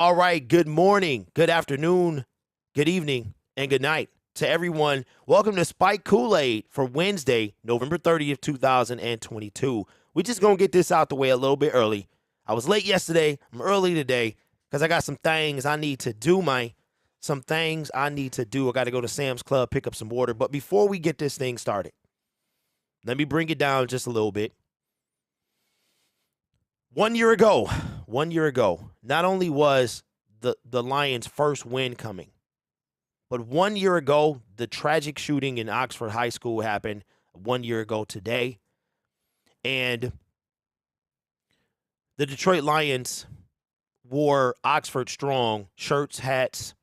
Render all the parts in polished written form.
All right, good morning, good afternoon, good evening, and good night to everyone. Welcome to Spike Kool-Aid for Wednesday, November 30th, 2022. We're just going to get this out the way a little bit early. I was late yesterday. I'm early today because I got some things I need to do, I got to go to Sam's Club, pick up some water. But before we get this thing started, let me bring it down just a little bit. 1 year ago, not only was the Lions' first win coming, but 1 year ago, the tragic shooting in Oxford High School happened 1 year ago today. And the Detroit Lions wore Oxford Strong shirts, hats,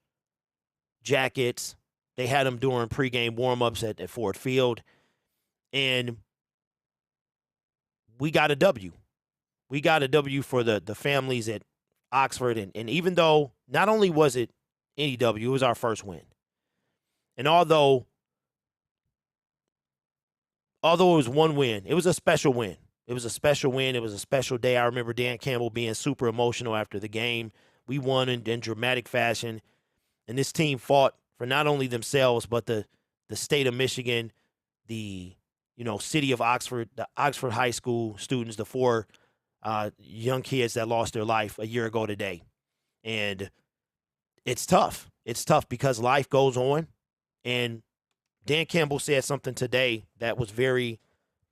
jackets. They had them during pregame warm-ups at Ford Field. And we got a W. We got a W for the families at Oxford. And even though not only was it any W, it was our first win. And although it was one win, it was a special win. It was a special win. It was a special day. I remember Dan Campbell being super emotional after the game. We won in dramatic fashion. And this team fought for not only themselves, but the state of Michigan, the city of Oxford, the Oxford High School students, the four young kids that lost their life a year ago today. And it's tough. It's tough because life goes on. And Dan Campbell said something today that was very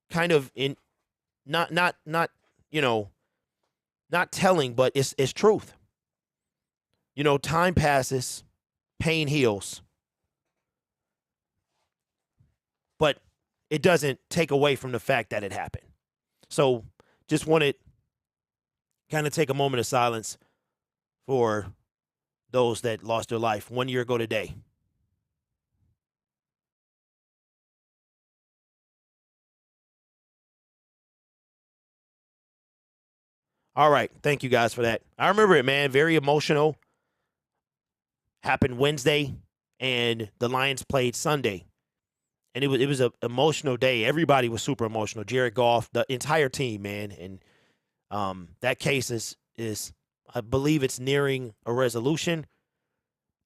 kind of not telling, but it's truth. Time passes, pain heals. But it doesn't take away from the fact that it happened. So just wanted kind of take a moment of silence for those that lost their life 1 year ago today. All right. Thank you guys for that. I remember it, man. Very emotional. Happened Wednesday, and the Lions played Sunday. And it was an emotional day. Everybody was super emotional. Jared Goff, the entire team, man. And that case is I believe it's nearing a resolution.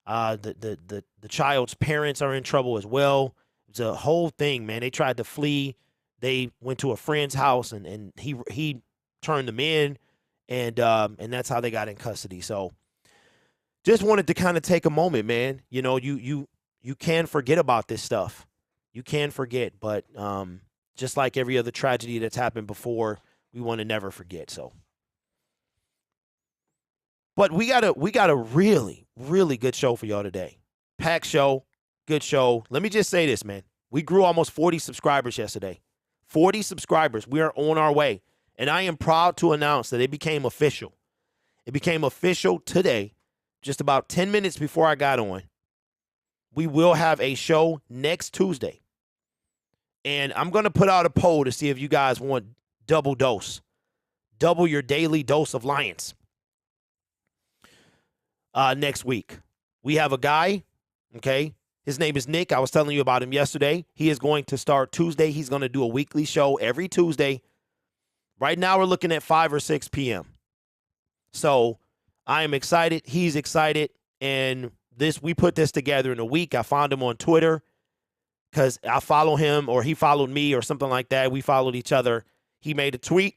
The child's parents are in trouble as well. It's a whole thing, man. They tried to flee. They went to a friend's house and he turned them in, and that's how they got in custody. So just wanted to kind of take a moment, man. You can forget about this stuff. You can forget, but just like every other tragedy that's happened before, we want to never forget. So, but we got a really, really good show for y'all today. Packed show, good show. Let me just say this, man. We grew almost 40 subscribers yesterday. 40 subscribers. We are on our way. And I am proud to announce that it became official. It became official today, just about 10 minutes before I got on. We will have a show next Tuesday. And I'm going to put out a poll to see if you guys want double your daily dose of Lions next week. We have a guy, okay? His name is Nick. I was telling you about him yesterday. He is going to start Tuesday. He's going to do a weekly show every Tuesday. Right now we're looking at 5 or 6 p.m. So I am excited. He's excited. And we put this together in a week. I found him on Twitter because I follow him, or he followed me, or something like that. We followed each other. He made a tweet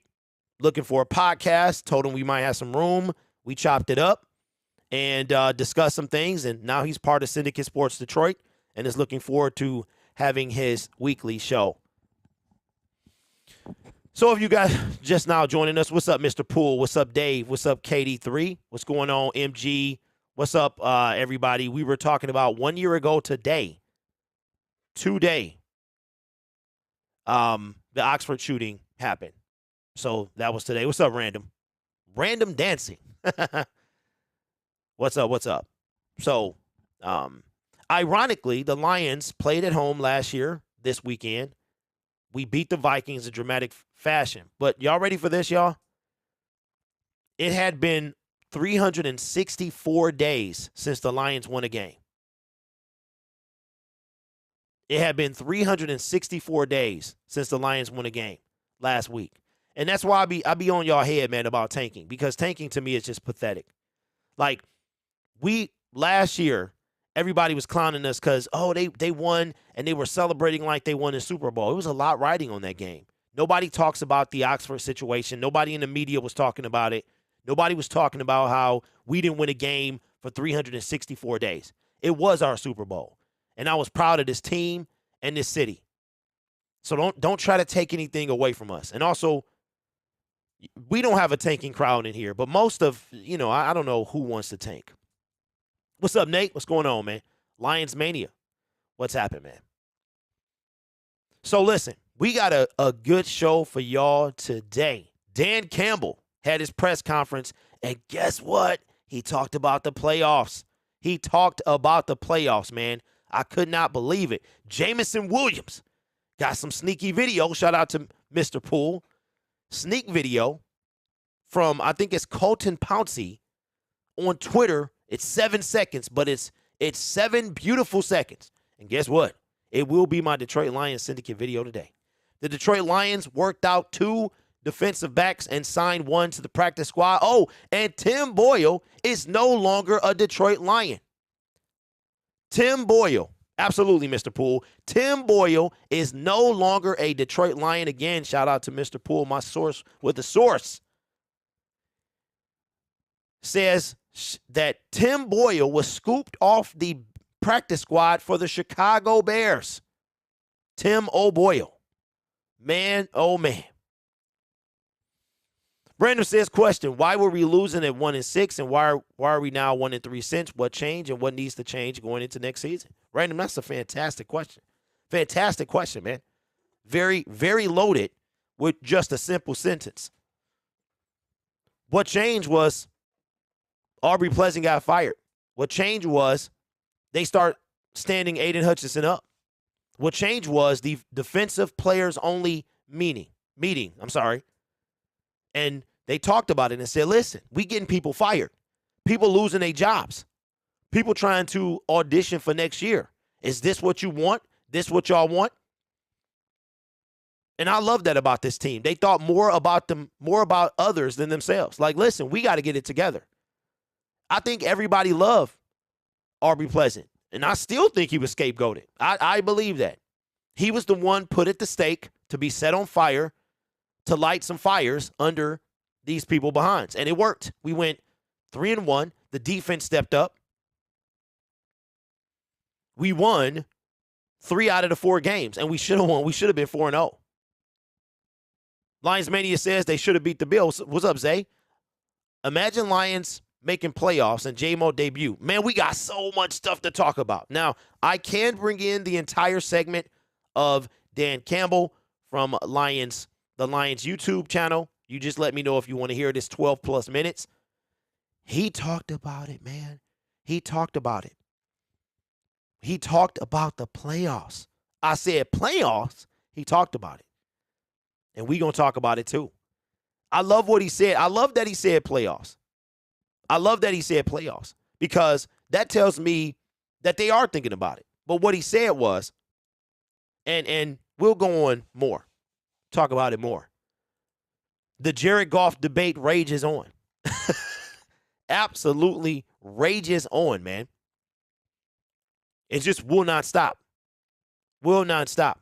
looking for a podcast, told him we might have some room. We chopped it up and discussed some things. And now he's part of Syndicate Sports Detroit and is looking forward to having his weekly show. So if you guys just now joining us, what's up, Mr. Poole? What's up, Dave? What's up, KD3? What's going on, MG? What's up, everybody? We were talking about 1 year ago today, the Oxford shooting happened. So that was today. What's up, Random? Random dancing. What's up? So, ironically, the Lions played at home last year, this weekend. We beat the Vikings in dramatic fashion. But y'all ready for this, y'all? It had been 364 days since the Lions won a game. It had been 364 days since the Lions won a game last week. And that's why I be on y'all head, man, about tanking. Because tanking to me is just pathetic. Like, last year, everybody was clowning us because, they won and they were celebrating like they won the Super Bowl. It was a lot riding on that game. Nobody talks about the Oxford situation. Nobody in the media was talking about it. Nobody was talking about how we didn't win a game for 364 days. It was our Super Bowl. And I was proud of this team and this city. So don't try to take anything away from us. And also, we don't have a tanking crowd in here, but most of, I don't know who wants to tank. What's up, Nate? What's going on, man? Lions Mania. What's happened, man? So listen, we got a good show for y'all today. Dan Campbell had his press conference, and guess what? He talked about the playoffs. He talked about the playoffs, man. I could not believe it. Jamison Williams got some sneaky video. Shout out to Mr. Poole. Sneak video from, I think it's Colton Pouncey on Twitter. It's 7 seconds, but it's 7 beautiful seconds. And guess what? It will be my Detroit Lions Syndicate video today. The Detroit Lions worked out 2 defensive backs and signed 1 to the practice squad. Oh, and Tim Boyle is no longer a Detroit Lion. Tim Boyle, absolutely, Mr. Poole. Tim Boyle is no longer a Detroit Lion. Again, shout out to Mr. Poole, my source with the source. Says that Tim Boyle was scooped off the practice squad for the Chicago Bears. Tim O'Boyle. Man, oh man. Brandon says, question, why were we losing at 1-6 and why are we now 1-3 since? What changed and what needs to change going into next season? Brandon, that's a fantastic question. Fantastic question, man. Very, very loaded with just a simple sentence. What changed was Aubrey Pleasant got fired. What changed was they start standing Aiden Hutchinson up. What changed was the defensive players only meeting. And they talked about it and said, listen, we getting people fired. People losing their jobs. People trying to audition for next year. Is this what you want? This what y'all want? And I love that about this team. They thought more about others than themselves. Like, listen, we got to get it together. I think everybody loved Aubrey Pleasant. And I still think he was scapegoated. I believe that. He was the one put at the stake to be set on fire, to light some fires under these people behinds. And it worked. We went 3-1. The defense stepped up. We won 3 out of the 4 games, and we should have won. We should have been 4-0. Lions Mania says they should have beat the Bills. What's up, Zay? Imagine Lions making playoffs and J-Mo debut. Man, we got so much stuff to talk about. Now, I can bring in the entire segment of Dan Campbell from the Lions YouTube channel. You just let me know if you want to hear this 12-plus minutes. He talked about it, man. He talked about it. He talked about the playoffs. I said playoffs. He talked about it. And we're going to talk about it too. I love what he said. I love that he said playoffs. Because that tells me that they are thinking about it. But what he said was, and we'll go on more, talk about it more. The Jared Goff debate rages on. Absolutely rages on, man. It just will not stop. Will not stop.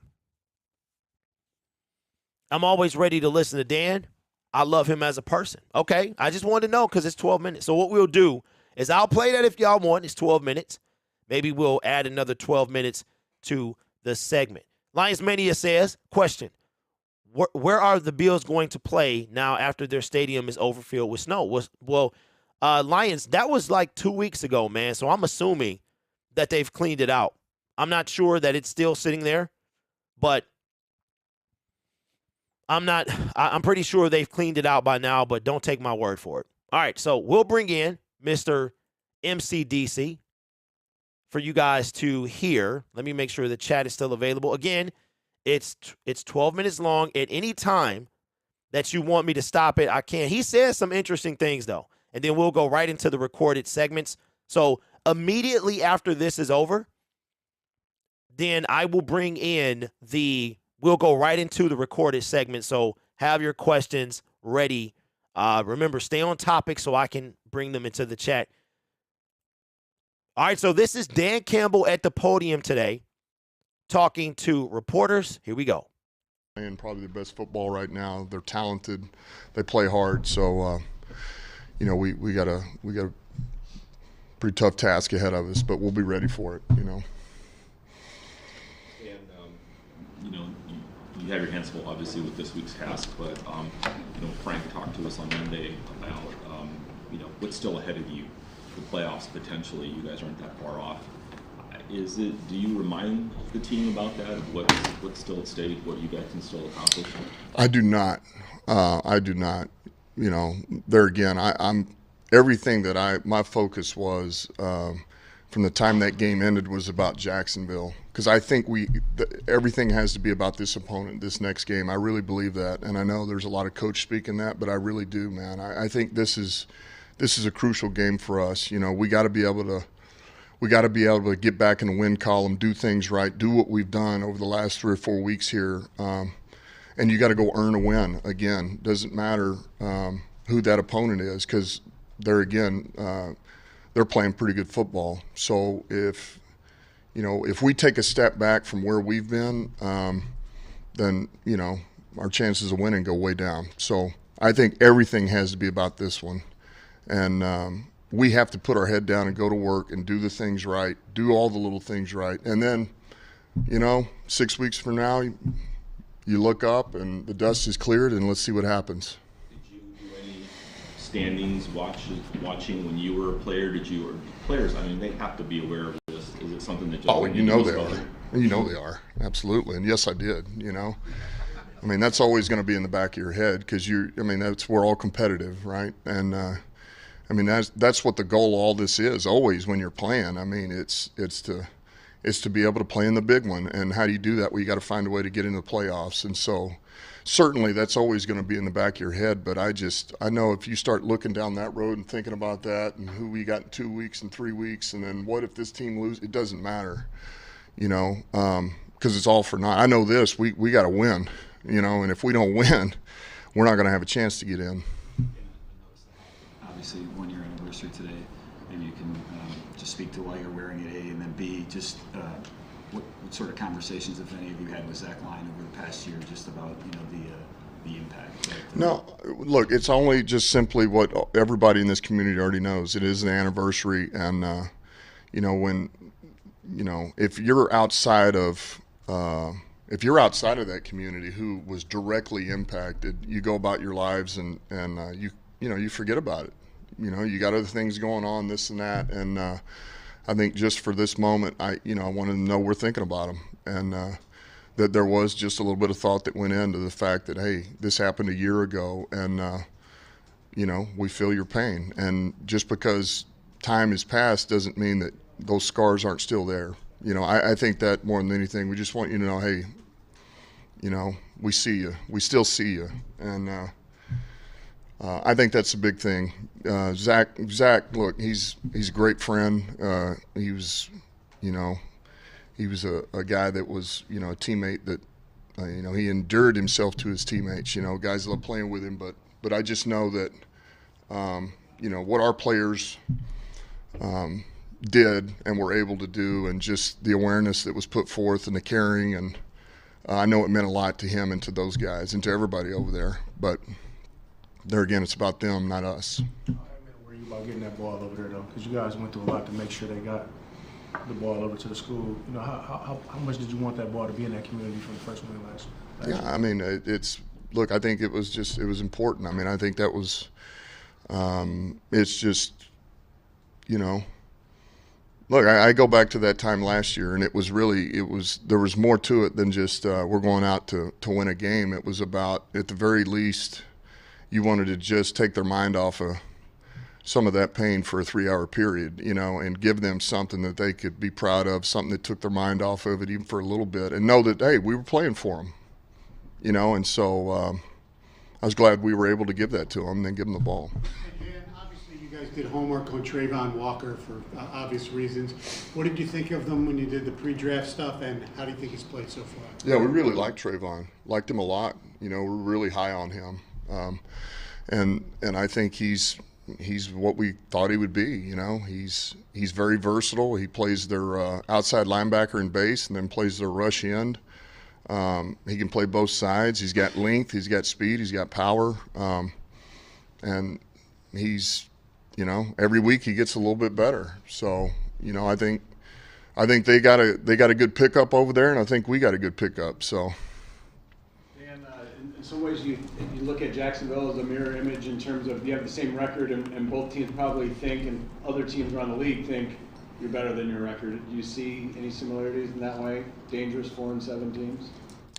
I'm always ready to listen to Dan. I love him as a person. Okay, I just wanted to know because it's 12 minutes. So what we'll do is I'll play that if y'all want. It's 12 minutes. Maybe we'll add another 12 minutes to the segment. Lions Mania says, question, where are the Bills going to play now after their stadium is overfilled with snow? Well, Lions, that was like 2 weeks ago, man. So I'm assuming that they've cleaned it out. I'm not sure that it's still sitting there, but I'm pretty sure they've cleaned it out by now, but don't take my word for it. All right, so we'll bring in Mr. MCDC for you guys to hear. Let me make sure the chat is still available. Again, it's 12 minutes long. At any time that you want me to stop it, I can. He says some interesting things, though, and then we'll go right into the recorded segments. So immediately after this is over, then I will bring in we'll go right into the recorded segment. So have your questions ready. Remember, stay on topic so I can bring them into the chat. All right, so this is Dan Campbell at the podium today talking to reporters. Here we go. Playing probably the best football right now. They're talented. They play hard. So, we got a pretty tough task ahead of us, but we'll be ready for it, And, you have your hands full, obviously, with this week's task, but, Frank talked to us on Monday about, what's still ahead of you, the playoffs potentially. You guys aren't that far off. Do you remind the team about that, what's still at stake, what you guys can still accomplish? I do not. There again, I'm everything that my focus was from the time that game ended was about Jacksonville, because I think everything has to be about this opponent, this next game. I really believe that, and I know there's a lot of coach speaking that, but I really do, man. I think this is a crucial game for us. We got to be able to get back in the win column, do things right, do what we've done over the last 3 or 4 weeks here, and you got to go earn a win again. Doesn't matter who that opponent is, because they're playing pretty good football. So if we take a step back from where we've been, then our chances of winning go way down. So I think everything has to be about this one, and we have to put our head down and go to work and do the things right, do all the little things right, and then 6 weeks from now you look up and the dust is cleared, and let's see what happens. Standings watching when you were a player? Or players, they have to be aware of this. Is it something that just they are. Absolutely. And yes, I did. That's always going to be in the back of your head, because we're all competitive, right? And that's what the goal of all this is always when you're playing. It's to be able to play in the big one. And how do you do that? Well, you got to find a way to get into the playoffs. And so certainly that's always going to be in the back of your head, but I know if you start looking down that road and thinking about that and who we got in 2 weeks and 3 weeks, and then what if this team loses, it doesn't matter, because it's all for naught. I know this, we got to win, and if we don't win, we're not going to have a chance to get in. Obviously, 1 year anniversary today. Maybe you can just speak to why you're wearing it, A, and then B, just what sort of conversations, if any of you, had with Zach Line over the past year, just about the impact? No, look, it's only just simply what everybody in this community already knows. It is an anniversary, and if you're outside of that community who was directly impacted, you go about your lives and you forget about it. You got other things going on, this and that, and I think just for this moment, I wanted to know we're thinking about them, and that there was just a little bit of thought that went into the fact that, hey, this happened a year ago, and we feel your pain, and just because time has passed doesn't mean that those scars aren't still there. I think that more than anything, we just want you to know, hey, we see you, we still see you, and I think that's a big thing. Zach, look, he's a great friend. He was a guy that was, a teammate that, he endured himself to his teammates. Guys love playing with him, but I just know that, what our players did and were able to do, and just the awareness that was put forth and the caring, and I know it meant a lot to him and to those guys and to everybody over there. But there again, it's about them, not us. I'm worried about getting that ball over there, though, because you guys went through a lot to make sure they got the ball over to the school. How much did you want that ball to be in that community from the first win last year? Look, I think it was important. I think that was, it's just, look, I go back to that time last year, and there was more to it than just we're going out to win a game. It was about, at the very least, you wanted to just take their mind off of some of that pain for a 3-hour period, and give them something that they could be proud of, something that took their mind off of it even for a little bit, and know that, hey, we were playing for them, and so I was glad we were able to give that to them and then give them the ball. And obviously you guys did homework on Trayvon Walker for obvious reasons. What did you think of them when you did the pre-draft stuff, and how do you think he's played so far? Yeah, we really liked Trayvon. Liked him a lot. We're really high on him. And I think he's he's what we thought he would be. You know, he's very versatile. He plays their outside linebacker and base, and then plays their rush end. He can play both sides. He's got length. He's got speed. He's got power. And he's, you know, every week he gets a little bit better. So, you know, I think they got a good pickup over there, and I think we got a good pickup. So. And in some ways, you look at Jacksonville as a mirror image in terms of you have the same record, and both teams probably think, and other teams around the league think you're better than your record. Do you see any similarities in that way? Dangerous 4-7 teams?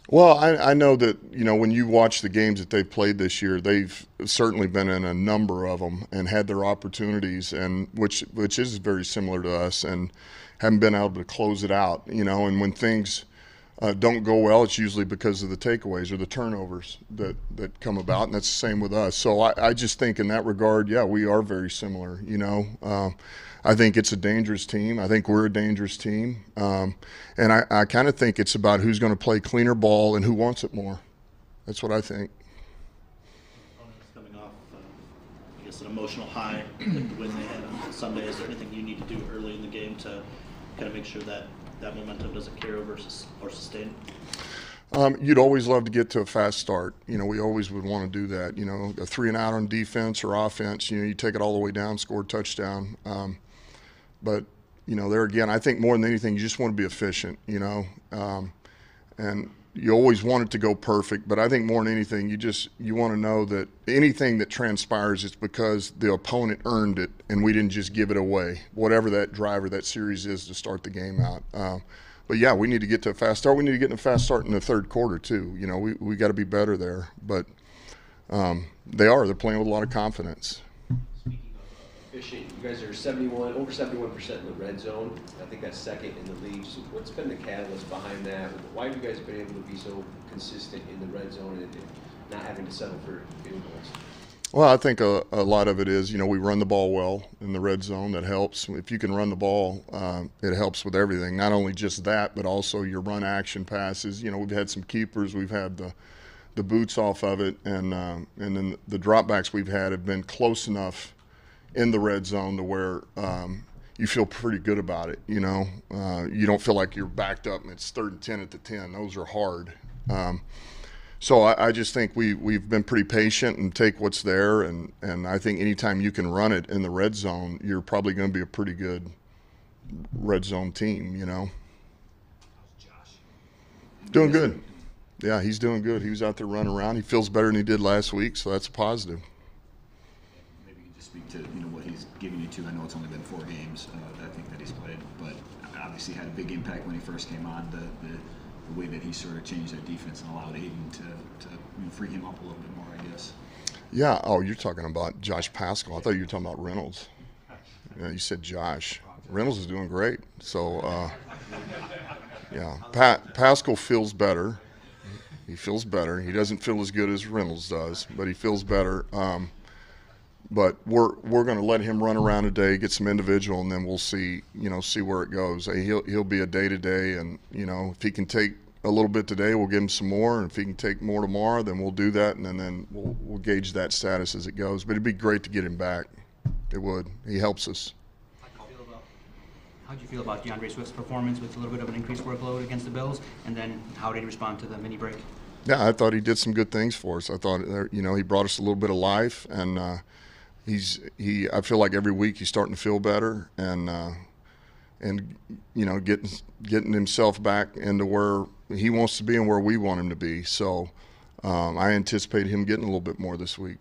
Well, I know that, you know, when you watch the games that they've played this year, they've certainly been in a number of them and had their opportunities, and which is very similar to us, and haven't been able to close it out, you know. And when things don't go well, it's usually because of the takeaways or the turnovers that come about, and that's the same with us. So I just think in that regard, yeah, we are very similar, you know. I think it's a dangerous team. I think we're a dangerous team. And I kind of think it's about who's going to play cleaner ball and who wants it more. That's what I think. Coming off, I guess, an emotional high, like the win they had on Sunday, is there anything you need to do early in the game to kind of make sure that that momentum doesn't carry over or sustain? You'd always love to get to a fast start. You know, we always would want to do that. You know, a 3 and out on defense or offense, you know, you take it all the way down, score a touchdown. But, you know, there again, I think more than anything, you just want to be efficient, you know. And you always want it to go perfect, but I think more than anything, you want to know that anything that transpires is because the opponent earned it and we didn't just give it away, whatever that drive or that series is to start the game out. But yeah, we need to get to a fast start. We need to get in a fast start in the third quarter too. You know, we got to be better there. But they're playing with a lot of confidence. Speaking of efficient, you guys are over 71% in the red zone. I think that's second in the league. So what's been the catalyst behind that? Why have you guys been able to be so consistent in the red zone and not having to settle for field goals? Well, I think a lot of it is, you know, we run the ball well in the red zone. That helps. If you can run the ball, it helps with everything. Not only just that, but also your run action passes. You know, we've had some keepers. We've had the boots off of it, and then the dropbacks we've had have been close enough in the red zone to where you feel pretty good about it. You know, you don't feel like you're backed up and it's 3rd and 10 at the 10. Those are hard. So I just think we've been pretty patient and take what's there, and I think anytime you can run it in the red zone, you're probably going to be a pretty good red zone team, you know. How's Josh? Doing good. Yeah, he's doing good. He was out there running around. He feels better than he did last week, so that's a positive. Maybe you can just speak to, you know, what he's given you to. I know it's only been 4 games, I think, that he's played, but obviously had a big impact when he first came on. The way that he sort of changed that defense and allowed Aiden to free him up a little bit more, I guess. Yeah. Oh, you're talking about Josh Pascal. I thought you were talking about Reynolds. Yeah, you said Josh. Reynolds is doing great. So, yeah, Pascal feels better. He feels better. He doesn't feel as good as Reynolds does, but he feels better. But we're going to let him run around today, get some individual, and then we'll see where it goes. He'll be a day-to-day, and, you know, if he can take a little bit today, we'll give him some more, and if he can take more tomorrow, then we'll do that, and then we'll gauge that status as it goes. But it'd be great to get him back. It would. He helps us. How do you feel about DeAndre Swift's performance with a little bit of an increased workload against the Bills, and then how did he respond to the mini break? Yeah, I thought he did some good things for us. I thought, you know, he brought us a little bit of life, and I feel like every week he's starting to feel better, and you know, getting himself back into where he wants to be and where we want him to be. So I anticipate him getting a little bit more this week.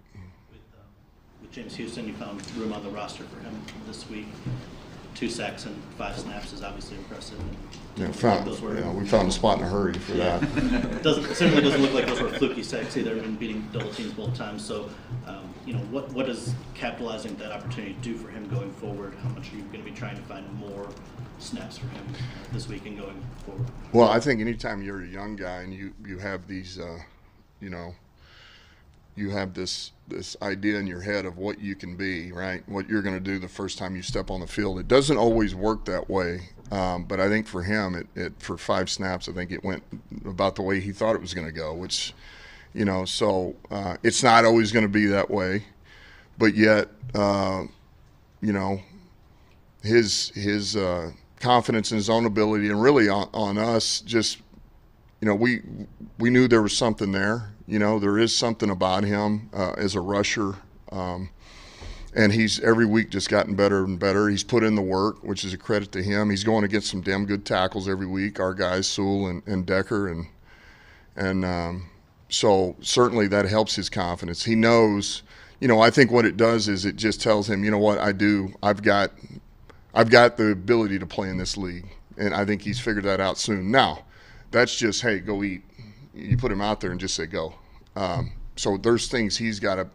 With James Houston, you found room on the roster for him this week. 2 sacks and 5 snaps is obviously impressive. Yeah, we found a spot in a hurry for that. It certainly doesn't look like those were fluky sacks either, and beating double teams both times. So, you know, what does capitalizing that opportunity do for him going forward? How much are you going to be trying to find more snaps for him this week and going forward? Well, I think anytime you're a young guy and you have these, you know, you have this idea in your head of what you can be, right? What you're going to do the first time you step on the field. It doesn't always work that way, but I think for him, for 5 snaps, I think it went about the way he thought it was going to go, which, you know, so it's not always going to be that way. but yet, you know, his confidence in his own ability, and really on us, just, you know, we knew there was something there. You know, there is something about him as a rusher. And he's every week just gotten better and better. He's put in the work, which is a credit to him. He's going against some damn good tackles every week, our guys, Sewell and Decker. And so certainly that helps his confidence. He knows, you know, I think what it does is it just tells him, you know what, I've got the ability to play in this league. And I think he's figured that out soon. Now, that's just, hey, go eat. You put him out there and just say go. So there's things he's got to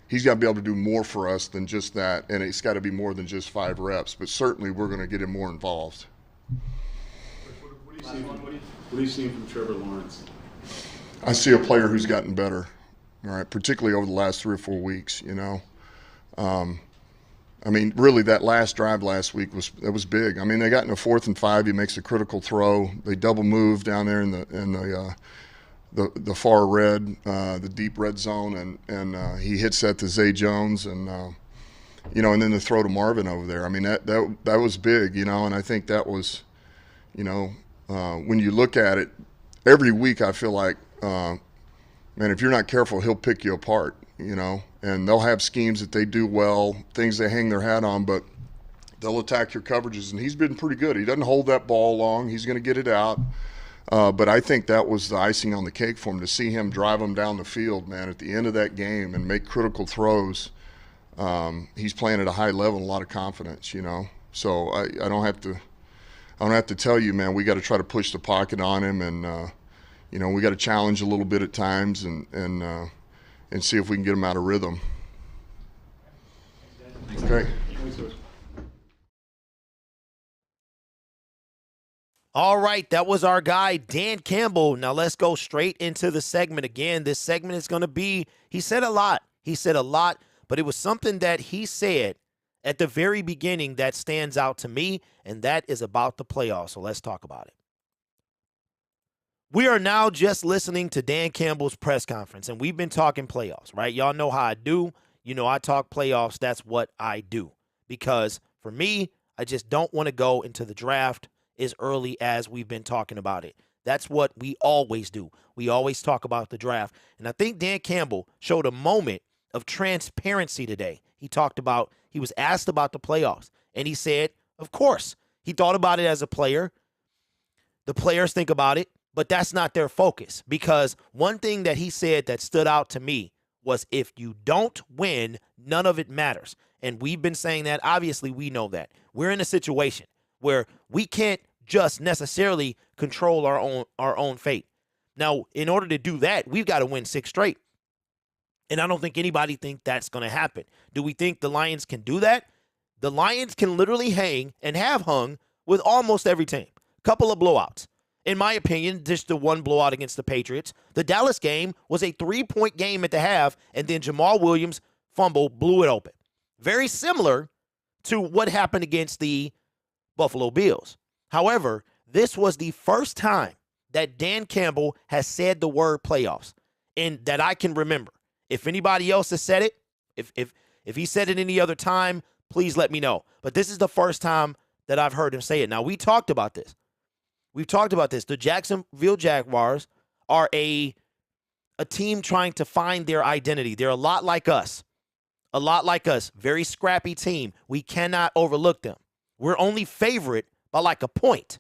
be able to do more for us than just that, and it's got to be more than just 5 reps. But certainly we're going to get him more involved. What do you see from Trevor Lawrence? I see a player who's gotten better, all right, particularly over the last 3 or 4 weeks, you know. I mean, really, that last drive last week was big. I mean, they got in a 4th and 5. He makes a critical throw. They double move down there in the far red, the deep red zone, and he hits that to Zay Jones, and you know, and then the throw to Marvin over there. I mean, that was big, you know, and I think that was, you know, when you look at it, every week I feel like, man, if you're not careful, he'll pick you apart, you know, and they'll have schemes that they do well, things they hang their hat on, but they'll attack your coverages, and he's been pretty good. He doesn't hold that ball long. He's going to get it out. But I think that was the icing on the cake for him, to see him drive them down the field, man, at the end of that game and make critical throws. He's playing at a high level and a lot of confidence, you know. So I don't have to tell you, man, we got to try to push the pocket on him, and you know, we got to challenge a little bit at times and see if we can get him out of rhythm. Okay. All right, that was our guy, Dan Campbell. Now let's go straight into the segment again. This segment is going to be, he said a lot. He said a lot, but it was something that he said at the very beginning that stands out to me, and that is about the playoffs. So let's talk about it. We are now just listening to Dan Campbell's press conference, and we've been talking playoffs, right? Y'all know how I do. You know, I talk playoffs. That's what I do. Because for me, I just don't want to go into the draft as early as we've been talking about it. That's what we always do. We always talk about the draft. And I think Dan Campbell showed a moment of transparency today. He was asked about the playoffs, and he said, of course, he thought about it as a player. The players think about it, but that's not their focus. Because one thing that he said that stood out to me was, if you don't win, none of it matters. And we've been saying that. Obviously, we know that. We're in a situation where we can't just necessarily control our own fate. Now, in order to do that, we've got to win 6 straight. And I don't think anybody think that's going to happen. Do we think the Lions can do that? The Lions can literally hang and have hung with almost every team. Couple of blowouts. In my opinion, just the one blowout against the Patriots. The Dallas game was a 3-point game at the half, and then Jamal Williams' fumble blew it open. Very similar to what happened against the Buffalo Bills. However, this was the first time that Dan Campbell has said the word playoffs, and that I can remember. If anybody else has said it, if he said it any other time, please let me know. But this is the first time that I've heard him say it. Now, we talked about this. We've talked about this. The Jacksonville Jaguars are a team trying to find their identity. They're a lot like us. A lot like us. Very scrappy team. We cannot overlook them. We're only favorite by like a point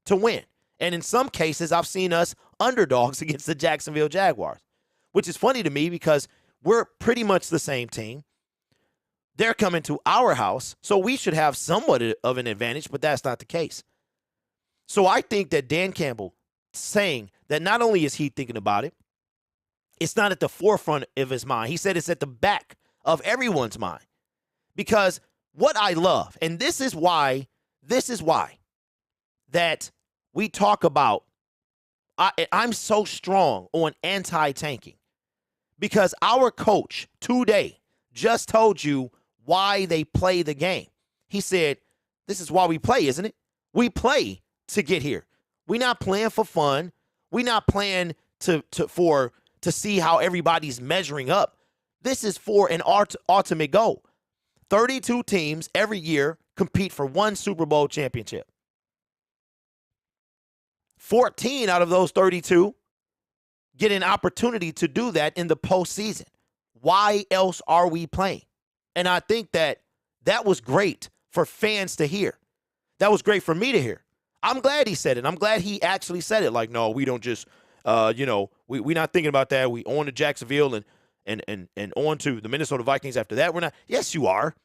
to win. And in some cases, I've seen us underdogs against the Jacksonville Jaguars, which is funny to me because we're pretty much the same team. They're coming to our house, so we should have somewhat of an advantage, but that's not the case. So I think that Dan Campbell saying that not only is he thinking about it, it's not at the forefront of his mind. He said it's at the back of everyone's mind. Because what I love, and this is why that we talk about, I'm so strong on anti-tanking. Because our coach today just told you why they play the game. He said, this is why we play, isn't it? We play to get here. We're not playing for fun. We're not playing to see how everybody's measuring up. This is for an ultimate goal. 32 teams every year compete for one Super Bowl championship. 14 out of those 32 get an opportunity to do that in the postseason. Why else are we playing? And I think that was great for fans to hear. That was great for me to hear. I'm glad he said it. I'm glad he actually said it. Like, no, we don't just, we're not thinking about that. We on to Jacksonville and on to the Minnesota Vikings after that. We're not. Yes, you are.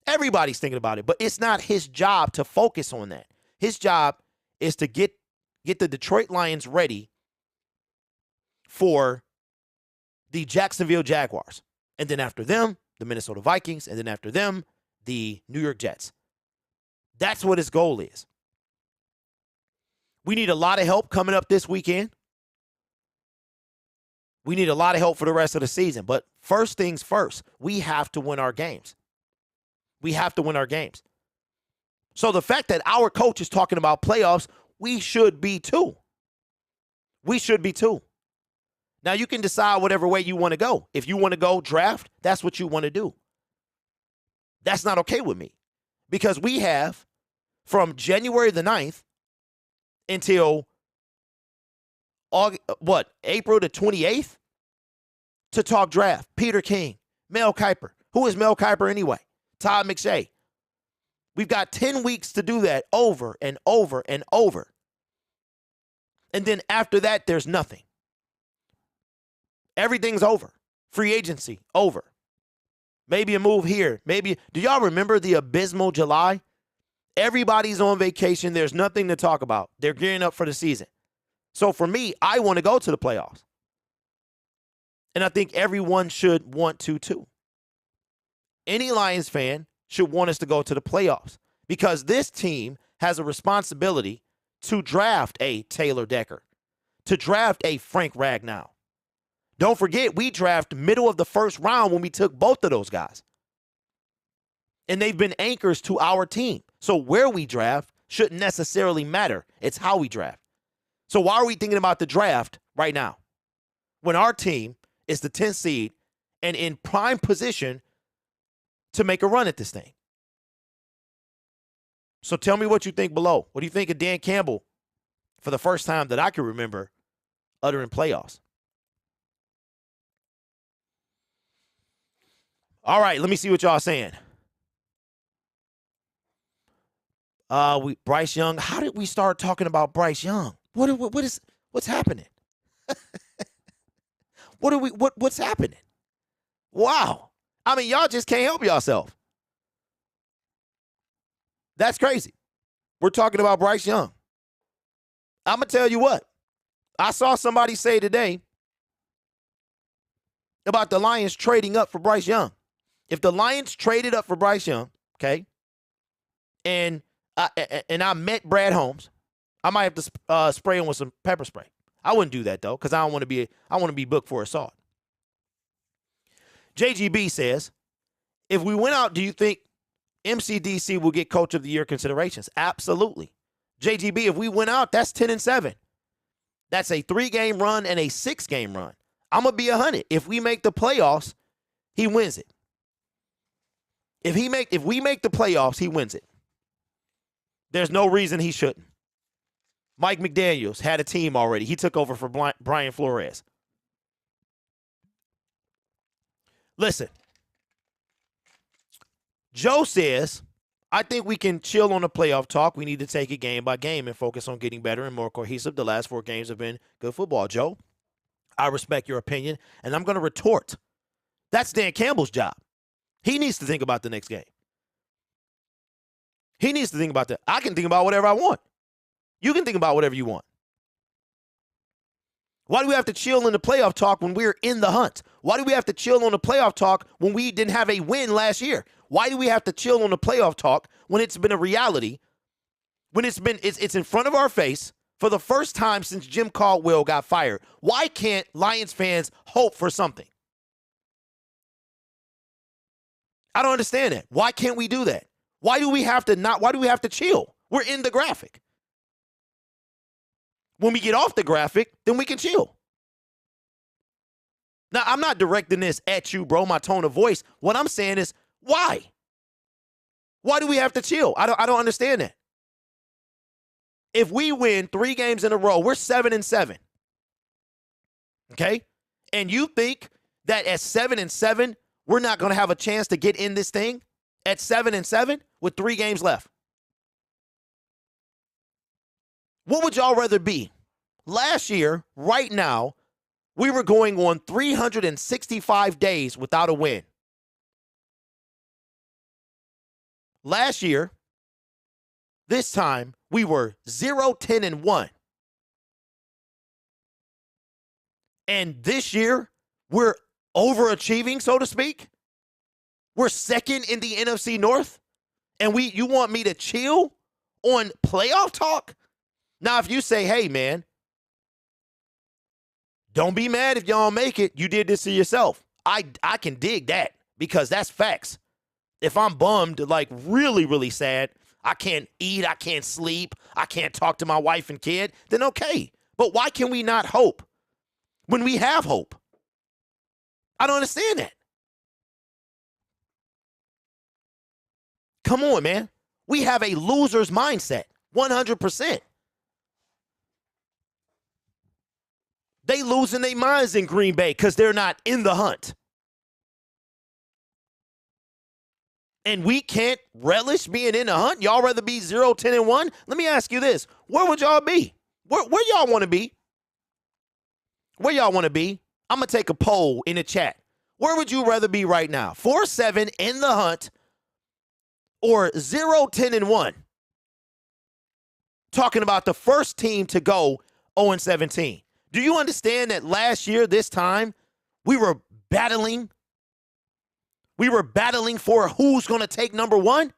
Everybody's thinking about it. But it's not his job to focus on that. His job is to get the Detroit Lions ready for the Jacksonville Jaguars. And then after them, the Minnesota Vikings. And then after them, the New York Jets. That's what his goal is. We need a lot of help coming up this weekend. We need a lot of help for the rest of the season. But first things first, we have to win our games. We have to win our games. So the fact that our coach is talking about playoffs, we should be too. We should be too. Now, you can decide whatever way you want to go. If you want to go draft, that's what you want to do. That's not okay with me. Because we have from January the 9th until April the 28th to talk draft. Peter King, Mel Kiper. Who is Mel Kiper anyway? Todd McShay. We've got 10 weeks to do that over and over and over. And then after that, there's nothing. Everything's over. Free agency, over. Maybe a move here. Maybe. Do y'all remember the abysmal July? Everybody's on vacation. There's nothing to talk about. They're gearing up for the season. So for me, I want to go to the playoffs. And I think everyone should want to too. Any Lions fan should want us to go to the playoffs because this team has a responsibility to draft a Taylor Decker, to draft a Frank Ragnow. Don't forget, we draft middle of the first round when we took both of those guys. And they've been anchors to our team. So where we draft shouldn't necessarily matter. It's how we draft. So why are we thinking about the draft right now when our team is the 10th seed and in prime position to make a run at this thing? So tell me what you think below. What do you think of Dan Campbell for the first time that I can remember uttering playoffs? All right, let me see what y'all saying. Bryce Young. How did we start talking about Bryce Young? What's happening? What's happening? Wow. I mean, y'all just can't help yourself. That's crazy. We're talking about Bryce Young. I'm going to tell you what. I saw somebody say today about the Lions trading up for Bryce Young. If the Lions traded up for Bryce Young, okay, and I met Brad Holmes, I might have to spray him with some pepper spray. I wouldn't do that though, because I want to be booked for assault. JGB says, if we went out, do you think MCDC will get Coach of the Year considerations? Absolutely. JGB, if we went out, that's 10-7. That's a 3-game run and a 6-game run. I'm gonna be 100. If we make the playoffs, he wins it. If we make the playoffs, he wins it. There's no reason he shouldn't. Mike McDaniels had a team already. He took over for Brian Flores. Listen, Joe says, I think we can chill on the playoff talk. We need to take it game by game and focus on getting better and more cohesive. The last 4 games have been good football. Joe, I respect your opinion, and I'm going to retort. That's Dan Campbell's job. He needs to think about the next game. He needs to think about that. I can think about whatever I want. You can think about whatever you want. Why do we have to chill in the playoff talk when we're in the hunt? Why do we have to chill on the playoff talk when we didn't have a win last year? Why do we have to chill on the playoff talk when it's been a reality, when it's in front of our face for the first time since Jim Caldwell got fired? Why can't Lions fans hope for something? I don't understand that. Why can't we do that? Why do we have to chill? We're in the graphic. When we get off the graphic, then we can chill. Now, I'm not directing this at you, bro, my tone of voice. What I'm saying is, why? Why do we have to chill? I don't understand that. If we win 3 games in a row, we're 7-7. Okay? And you think that at 7-7, we're not going to have a chance to get in this thing at 7-7 with 3 games left? What would y'all rather be? Last year, right now, we were going on 365 days without a win. Last year, this time, we were 0-10-1. And this year, we're overachieving, so to speak. We're second in the NFC North. And you want me to chill on playoff talk? Now, if you say, hey, man, don't be mad if y'all make it. You did this to yourself. I can dig that because that's facts. If I'm bummed, like really, really sad, I can't eat, I can't sleep, I can't talk to my wife and kid, then okay. But why can we not hope when we have hope? I don't understand that. Come on, man. We have a loser's mindset, 100%. They losing their minds in Green Bay because they're not in the hunt. And we can't relish being in the hunt? Y'all rather be 0-10-1? Let me ask you this. Where would y'all be? Where y'all want to be? Where y'all want to be? I'm going to take a poll in the chat. Where would you rather be right now? 4-7 in the hunt or 0-10-1? Talking about the first team to go 0-17. Do you understand that last year, this time, we were battling? We were battling for who's going to take number 1?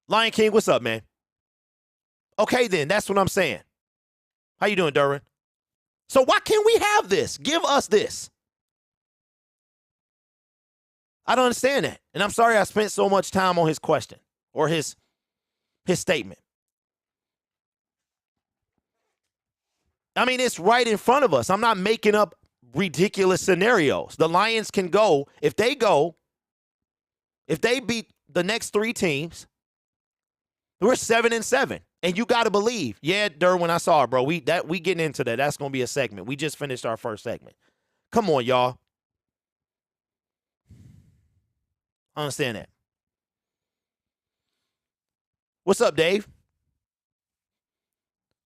Lion King, what's up, man? Okay, then, that's what I'm saying. How you doing, Duran? So why can't we have this? Give us this. I don't understand that. And I'm sorry I spent so much time on his question or his statement. I mean, it's right in front of us. I'm not making up ridiculous scenarios. The Lions can go, if they beat the next 3 teams, we're 7-7. And you got to believe, yeah, Derwin, I saw it, bro. We getting into that. That's going to be a segment. We just finished our first segment. Come on, y'all. I understand that. What's up, Dave?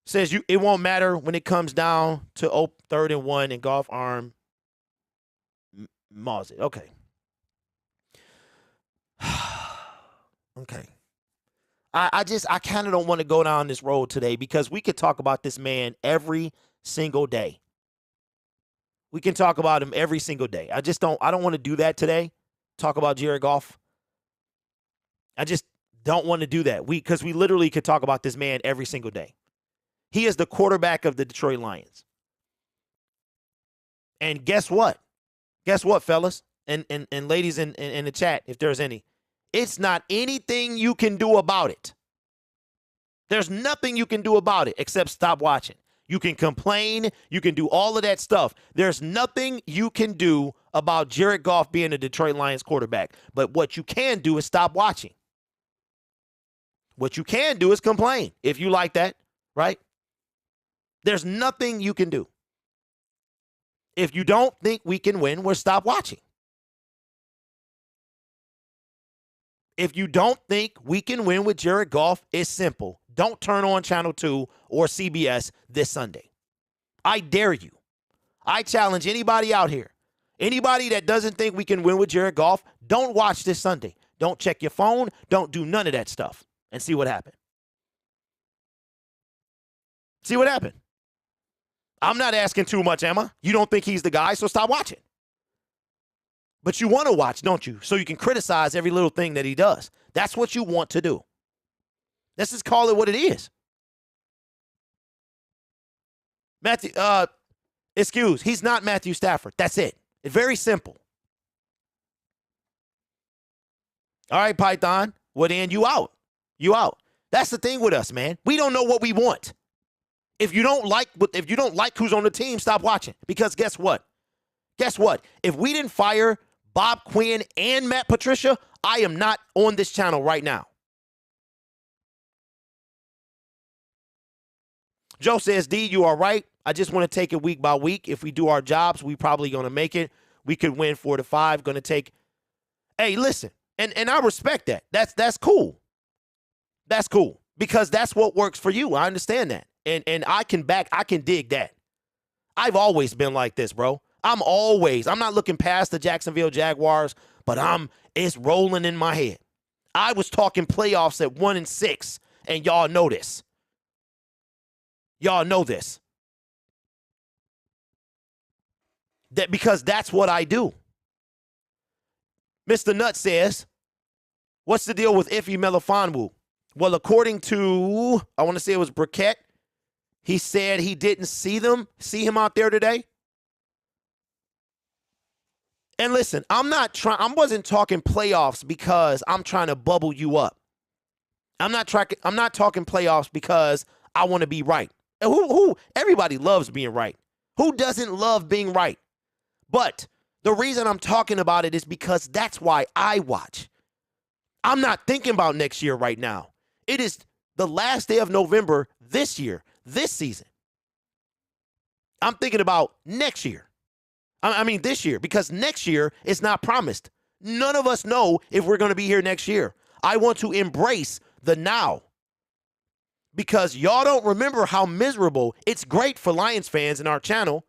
Says it won't matter when it comes down to 3rd and 1 and golf arm. Maws it. Okay. Okay. I kind of don't want to go down this road today because we could talk about this man every single day. We can talk about him every single day. I don't want to do that today. Talk about Jared Goff. I just don't want to do that. Because we literally could talk about this man every single day. He is the quarterback of the Detroit Lions. And guess what? Guess what, fellas? And ladies in the chat, if there's any. It's not anything you can do about it. There's nothing you can do about it except stop watching. You can complain. You can do all of that stuff. There's nothing you can do about Jared Goff being a Detroit Lions quarterback. But what you can do is stop watching. What you can do is complain if you like that, right? There's nothing you can do. If you don't think we can win, we'll stop watching. If you don't think we can win with Jared Goff, it's simple. Don't turn on Channel 2 or CBS this Sunday. I dare you. I challenge anybody out here. Anybody that doesn't think we can win with Jared Goff, don't watch this Sunday. Don't check your phone. Don't do none of that stuff and see what happened. See what happened. I'm not asking too much, am I? You don't think he's the guy, so stop watching. But you want to watch, don't you? So you can criticize every little thing that he does. That's what you want to do. Let's just call it what it is. He's not Matthew Stafford. That's it. It's very simple. All right, Python. Well, then you out. You out. That's the thing with us, man. We don't know what we want. If you don't like who's on the team, stop watching. Because guess what? Guess what? If we didn't fire Bob Quinn and Matt Patricia, I am not on this channel right now. Joe says, D, you are right. I just want to take it week by week. If we do our jobs, we probably going to make it. We could win 4-5. Going to take. Hey, listen, and I respect that. That's cool. That's cool because that's what works for you. I understand that, and I can dig that. I've always been like this, bro. I'm not looking past the Jacksonville Jaguars, but it's rolling in my head. I was talking playoffs at 1-6, and y'all know this. Y'all know this. That because that's what I do. Mr. Nutt says, what's the deal with Ife Melifonwu? Well, according to, I want to say it was Briquette, he said he didn't see him out there today. And listen, I wasn't talking playoffs because I'm trying to bubble you up. I'm not talking playoffs because I want to be right. And everybody loves being right. Who doesn't love being right? But the reason I'm talking about it is because that's why I watch. I'm not thinking about next year right now. It is the last day of November this year, this season. I'm thinking about next year. I mean this year, because next year is not promised. None of us know if we're going to be here next year. I want to embrace the now. Because y'all don't remember how miserable. It's great for Lions fans in our channel.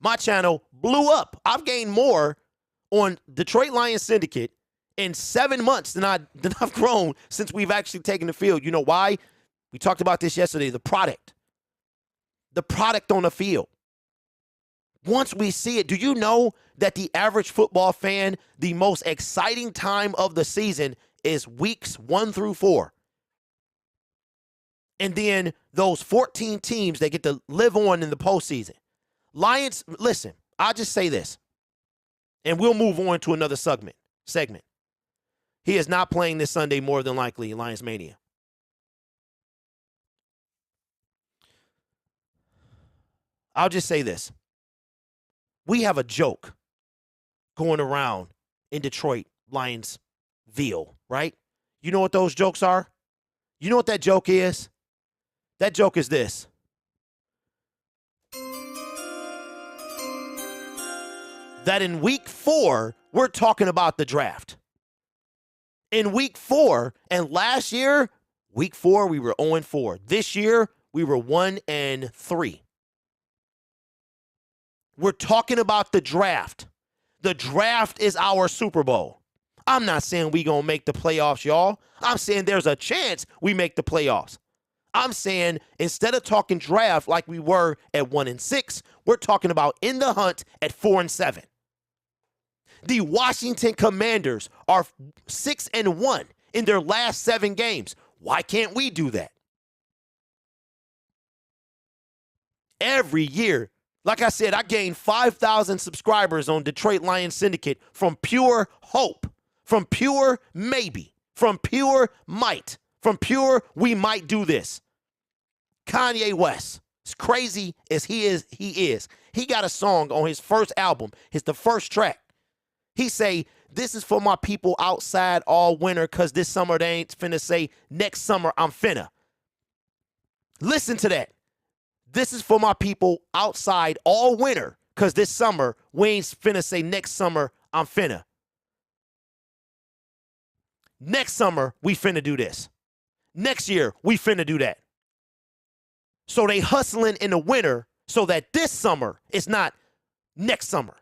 My channel blew up. I've gained more on Detroit Lions Syndicate in 7 months than I've grown since we've actually taken the field. You know why? We talked about this yesterday. The product on the field. Once we see it, do you know that the average football fan, the most exciting time of the season is weeks 1 through 4? And then those 14 teams that get to live on in the postseason. Lions, listen, I'll just say this, and we'll move on to another segment. He is not playing this Sunday more than likely in Lions Mania. I'll just say this. We have a joke going around in Detroit, Lionsville, right? You know what those jokes are? You know what that joke is? That joke is this. That in week 4, we're talking about the draft. In week 4, and last year, week 4, we were 0-4. This year, we were 1-3. We're talking about the draft. The draft is our Super Bowl. I'm not saying we gonna make the playoffs, y'all. I'm saying there's a chance we make the playoffs. I'm saying instead of talking draft like we were at 1-6, we're talking about in the hunt at 4-7. The Washington Commanders are 6-1 in their last 7 games. Why can't we do that? Every year, like I said, I gained 5,000 subscribers on Detroit Lions Syndicate from pure hope, from pure maybe, from pure might, from pure we might do this. Kanye West, as crazy as he is, he got a song on his first album. It's the first track. He say, this is for my people outside all winter because this summer they ain't finna say next summer I'm finna. Listen to that. This is for my people outside all winter because this summer we ain't finna say next summer I'm finna. Next summer we finna do this. Next year we finna do that. So they hustling in the winter so that this summer is not next summer.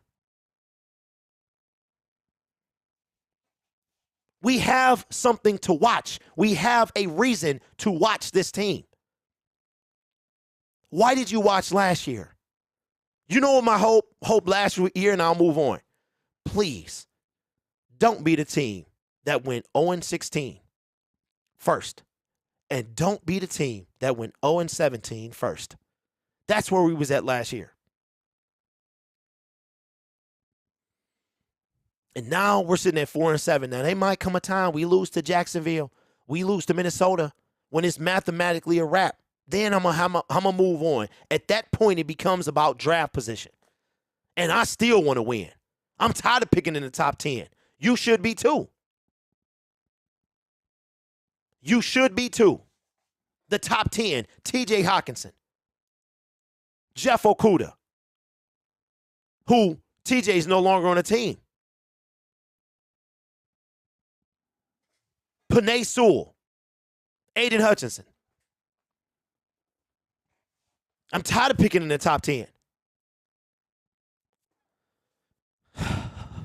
We have something to watch. We have a reason to watch this team. Why did you watch last year? You know what my hope last year, and I'll move on. Please, don't be the team that went 0-16 first. And don't be the team that went 0-17 first. That's where we was at last year. And now we're sitting at 4-7. Now, there might come a time we lose to Jacksonville. We lose to Minnesota when it's mathematically a wrap. Then I'm gonna move on. At that point, it becomes about draft position. And I still want to win. I'm tired of picking in the top 10. You should be too. You should be too. The top 10, TJ Hawkinson, Jeff Okudah, who TJ is no longer on the team. Panay Sewell, Aiden Hutchinson. I'm tired of picking in the top 10.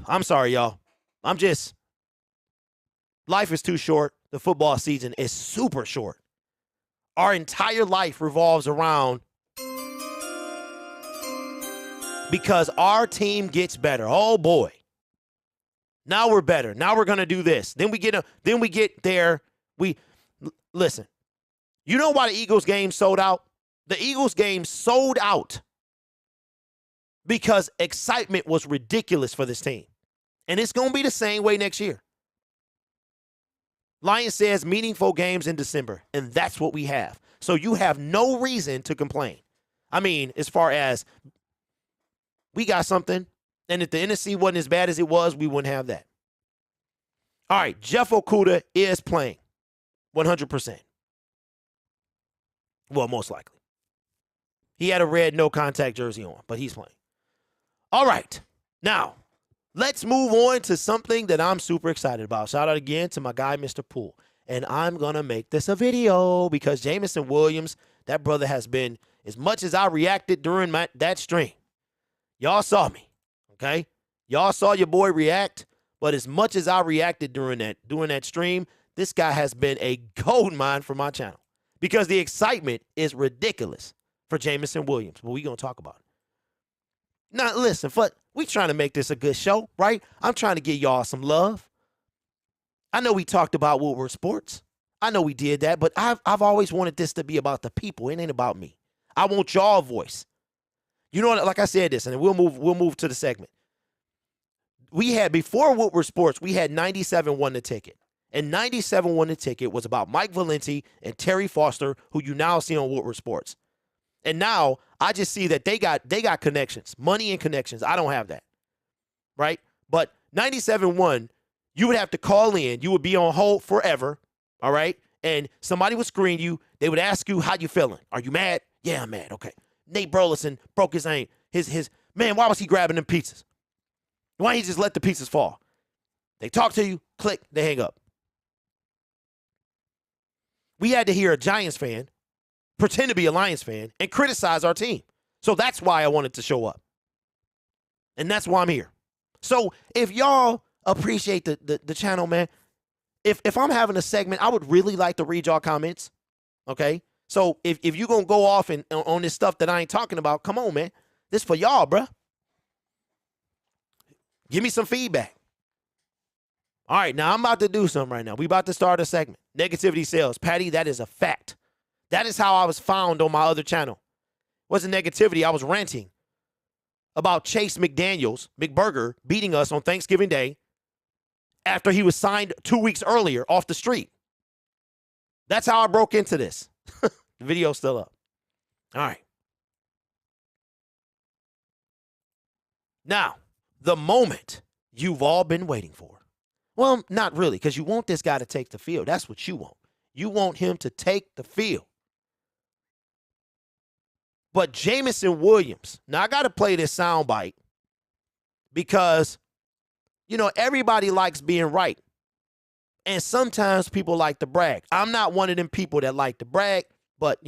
I'm sorry, y'all. Life is too short. The football season is super short. Our entire life revolves around because our team gets better. Oh boy. Now we're better. Now we're going to do this. Then we get there. Listen. You know why the Eagles game sold out? The Eagles game sold out because excitement was ridiculous for this team. And it's going to be the same way next year. Lions says meaningful games in December, and that's what we have. So you have no reason to complain. I mean, as far as we got something, and if the NFC wasn't as bad as it was, we wouldn't have that. All right, Jeff Okudah is playing 100%. Well, most likely. He had a red no-contact jersey on, but he's playing. All right, now, let's move on to something that I'm super excited about. Shout out again to my guy, Mr. Poole. And I'm going to make this a video because Jameson Williams, that brother has been, as much as I reacted during that stream, y'all saw me, okay? Y'all saw your boy react, but as much as I reacted during that stream, this guy has been a gold mine for my channel because the excitement is ridiculous for Jameson Williams. But we're going to talk about it. Now, listen, we trying to make this a good show, right? I'm trying to give y'all some love. I know we talked about Woodward Sports. I know we did that, but I've always wanted this to be about the people. It ain't about me. I want y'all voice. You know what? Like I said this, and then we'll move to the segment. We had, before Woodward Sports, we had 97 won the ticket. And 97 won the ticket was about Mike Valenti and Terry Foster, who you now see on Woodward Sports. And now I just see that they got connections, money and connections. I don't have that, right? But 97-1, you would have to call in. You would be on hold forever, all right? And somebody would screen you. They would ask you, how you feeling? Are you mad? Yeah, I'm mad. Okay. Nate Burleson broke his aim. Man, why was he grabbing them pizzas? Why didn't he just let the pizzas fall? They talk to you, click, they hang up. We had to hear a Giants fan pretend to be a Lions fan and criticize our team. So that's why I wanted to show up. And that's why I'm here. So if y'all appreciate the channel, man, if I'm having a segment, I would really like to read y'all comments. Okay? So if you're going to go off on this stuff that I ain't talking about, come on, man. This for y'all, bruh. Give me some feedback. All right, now I'm about to do something right now. We about to start a segment. Negativity sales. Patty, that is a fact. That is how I was found on my other channel. It wasn't negativity. I was ranting about Chase McBurger, beating us on Thanksgiving Day after he was signed 2 weeks earlier off the street. That's how I broke into this. The video's still up. All right. Now, the moment you've all been waiting for. Well, not really, because you want this guy to take the field. That's what you want. You want him to take the field. But Jameson Williams, now I got to play this soundbite because, everybody likes being right. And sometimes people like to brag. I'm not one of them people that like to brag, but,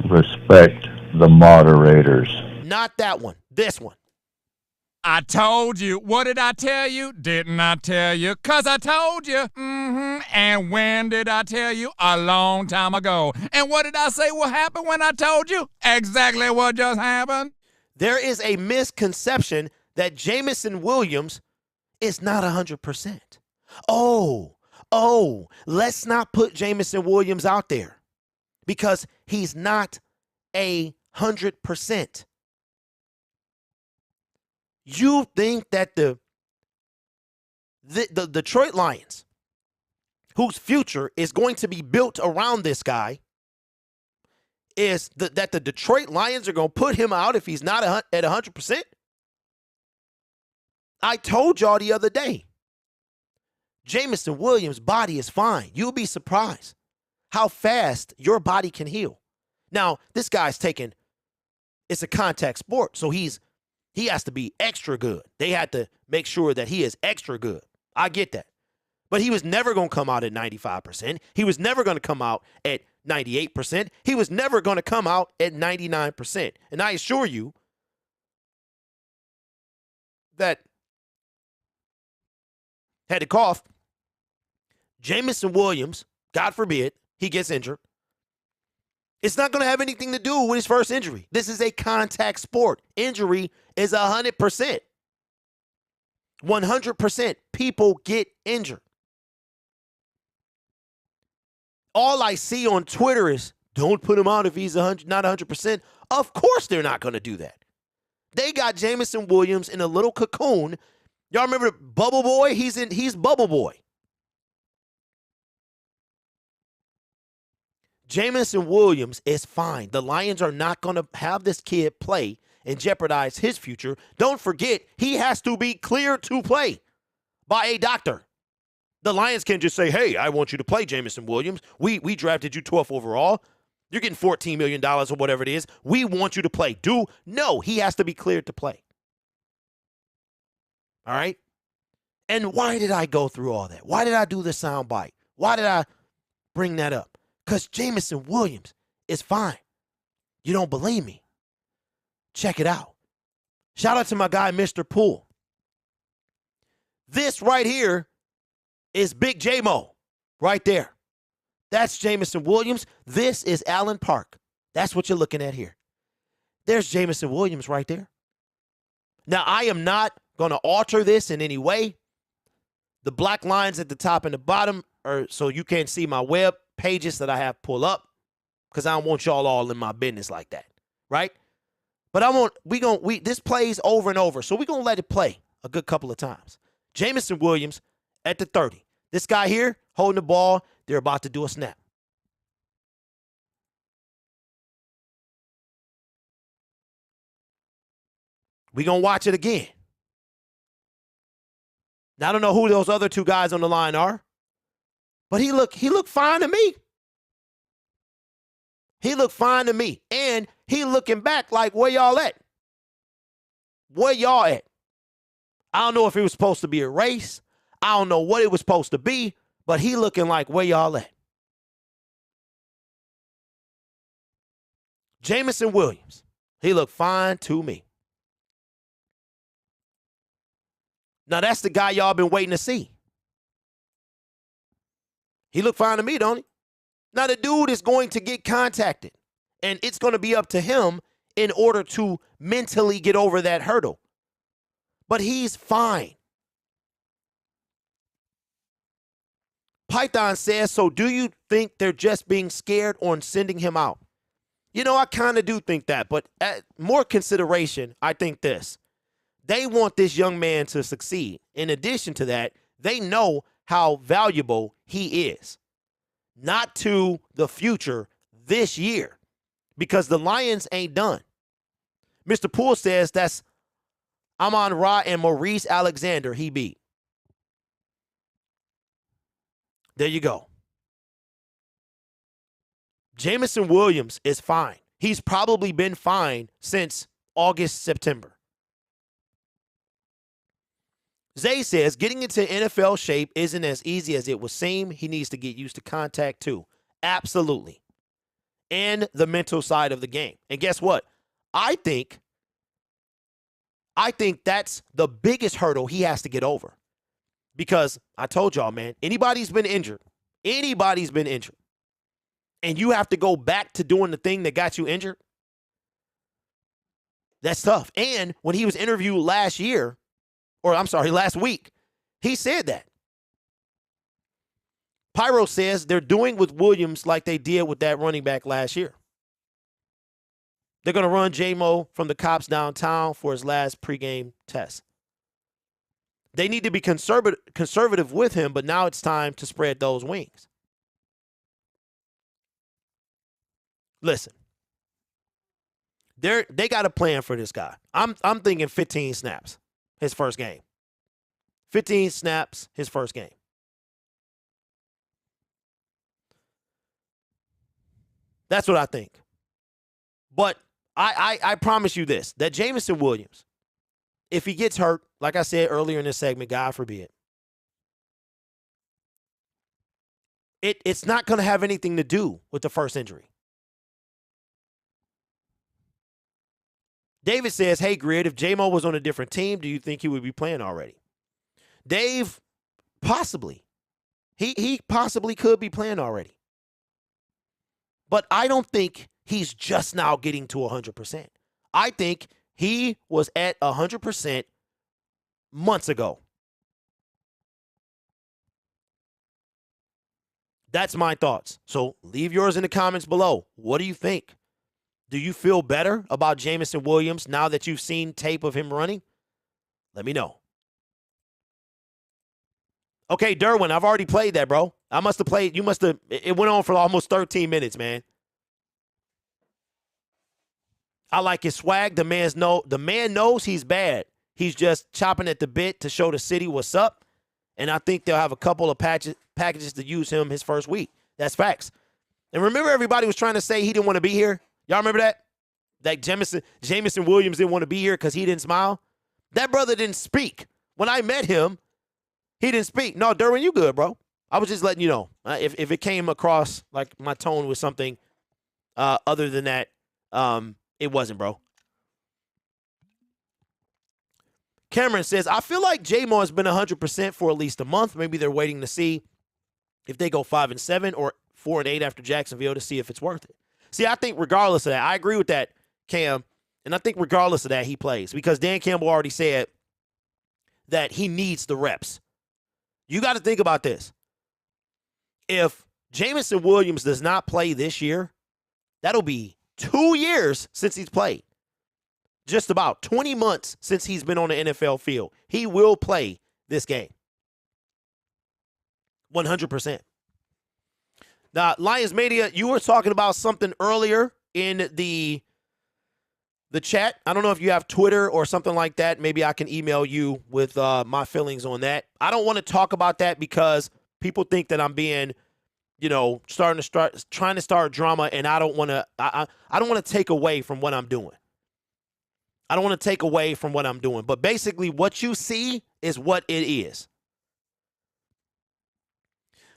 Respect the moderators. Not that one. This one. I told you. What did I tell you? Didn't I tell you? 'Cause I told you. And when did I tell you? A long time ago. And what did I say will happen when I told you? Exactly what just happened. There is a misconception that Jameson Williams is not 100%. Oh, let's not put Jameson Williams out there because he's not 100%. You think that the Detroit Lions whose future is going to be built around this guy, is that the Detroit Lions are going to put him out if he's not at 100%? I told y'all the other day, Jameson Williams' body is fine. You'll be surprised how fast your body can heal. Now, this guy's it's a contact sport, so he has to be extra good. They had to make sure that he is extra good. I get that. But he was never going to come out at 95%. He was never going to come out at 98%. He was never going to come out at 99%. And I assure you that, had to cough, Jameson Williams, God forbid, he gets injured. It's not going to have anything to do with his first injury. This is a contact sport. Injury is 100%. 100% people get injured. All I see on Twitter is, don't put him out if he's not 100%. Of course they're not going to do that. They got Jameson Williams in a little cocoon. Y'all remember Bubble Boy? He's Bubble Boy. Jameson Williams is fine. The Lions are not going to have this kid play and jeopardize his future. Don't forget, he has to be cleared to play by a doctor. The Lions can't just say, hey, I want you to play, Jameson Williams. We drafted you 12th overall. You're getting $14 million or whatever it is. We want you to play. No, he has to be cleared to play. All right? And why did I go through all that? Why did I do the sound bite? Why did I bring that up? Because Jameson Williams is fine. You don't believe me? Check it out. Shout out to my guy, Mr. Poole. This right here is Big J-Mo right there. That's Jameson Williams. This is Allen Park. That's what you're looking at here. There's Jameson Williams right there. Now, I am not going to alter this in any way. The black lines at the top and the bottom are so you can't see my web pages that I have pull up because I don't want y'all all in my business like that, right? But this plays over and over, so we're going to let it play a good couple of times. Jameson Williams at the 30. This guy here holding the ball, they're about to do a snap. We're going to watch it again. Now, I don't know who those other two guys on the line are, but he looked fine to me. He looked fine to me. And he looking back like, where y'all at? Where y'all at? I don't know if it was supposed to be a race. I don't know what it was supposed to be, but he looking like, where y'all at? Jameson Williams. He looked fine to me. Now, that's the guy y'all been waiting to see. He looked fine to me, don't he? Now, the dude is going to get contacted, and it's going to be up to him in order to mentally get over that hurdle. But he's fine. Python says, so do you think they're just being scared on sending him out? You know, I kind of do think that, but at more consideration, I think this. They want this young man to succeed. In addition to that, they know how valuable he is. Not to the future this year, because the Lions ain't done. Mr. Poole says that's Amon-Ra and Maurice Alexander he beat. There you go. Jameson Williams is fine. He's probably been fine since August, September. Zay says, getting into NFL shape isn't as easy as it would seem. He needs to get used to contact too. Absolutely. And the mental side of the game. And guess what? I think that's the biggest hurdle he has to get over. Because I told y'all, man, anybody's been injured, and you have to go back to doing the thing that got you injured, that's tough. And when he was interviewed last week, he said that. Pyro says they're doing with Williams like they did with that running back last year. They're going to run J-Mo from the cops downtown for his last pregame test. They need to be conservative with him, but now it's time to spread those wings. Listen, they got a plan for this guy. I'm thinking 15 snaps his first game. 15 snaps his first game. That's what I think. But I promise you this, that Jameson Williams, if he gets hurt, like I said earlier in this segment, God forbid, it's not going to have anything to do with the first injury. David says, hey, Grid, if J-Mo was on a different team, do you think he would be playing already? Dave, possibly. He possibly could be playing already. But I don't think he's just now getting to 100%. I think he was at 100% months ago. That's my thoughts. So leave yours in the comments below. What do you think? Do you feel better about Jameson Williams now that you've seen tape of him running? Let me know. Okay, Derwin, I've already played that, bro. I must have played. It went on for almost 13 minutes, man. I like his swag. The man knows he's bad. He's just chopping at the bit to show the city what's up. And I think they'll have a couple of packages to use him his first week. That's facts. And remember, everybody was trying to say he didn't want to be here. Y'all remember that? That Jameson Williams didn't want to be here because he didn't smile? That brother didn't speak. When I met him, he didn't speak. No, Derwin, you good, bro. I was just letting you know. If it came across like my tone was something other than that, it wasn't, bro. Cameron says, I feel like J-Mo has been 100% for at least a month. Maybe they're waiting to see if they go 5-7 or 4-8 after Jacksonville to see if it's worth it. See, I think regardless of that, I agree with that, Cam, and I think regardless of that, he plays because Dan Campbell already said that he needs the reps. You got to think about this. If Jameson Williams does not play this year, that'll be 2 years since he's played. Just about 20 months since he's been on the NFL field. He will play this game. 100%. Now, Lions Media, you were talking about something earlier in the chat. I don't know if you have Twitter or something like that. Maybe I can email you with my feelings on that. I don't want to talk about that because people think that I'm being, trying to start drama, and I don't want to. I don't want to take away from what I'm doing. I don't want to take away from what I'm doing. But basically, what you see is what it is.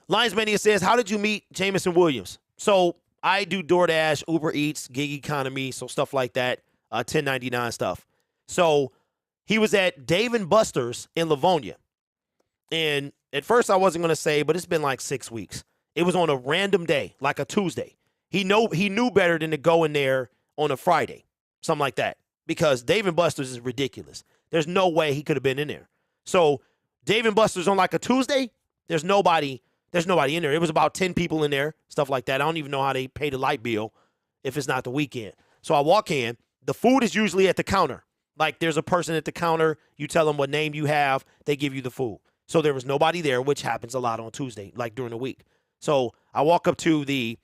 Lions Mania says, how did you meet Jameson Williams? So I do DoorDash, Uber Eats, gig economy, so stuff like that, 1099 stuff. So he was at Dave & Buster's in Livonia. And at first I wasn't going to say, but it's been like 6 weeks. It was on a random day, like a Tuesday. He knew better than to go in there on a Friday, something like that, because Dave & Buster's is ridiculous. There's no way he could have been in there. So Dave & Buster's on like a Tuesday, there's nobody in there. It was about 10 people in there, stuff like that. I don't even know how they pay the light bill if it's not the weekend. So I walk in. The food is usually at the counter. Like there's a person at the counter. You tell them what name you have. They give you the food. So there was nobody there, which happens a lot on Tuesday, like during the week. So I walk up to the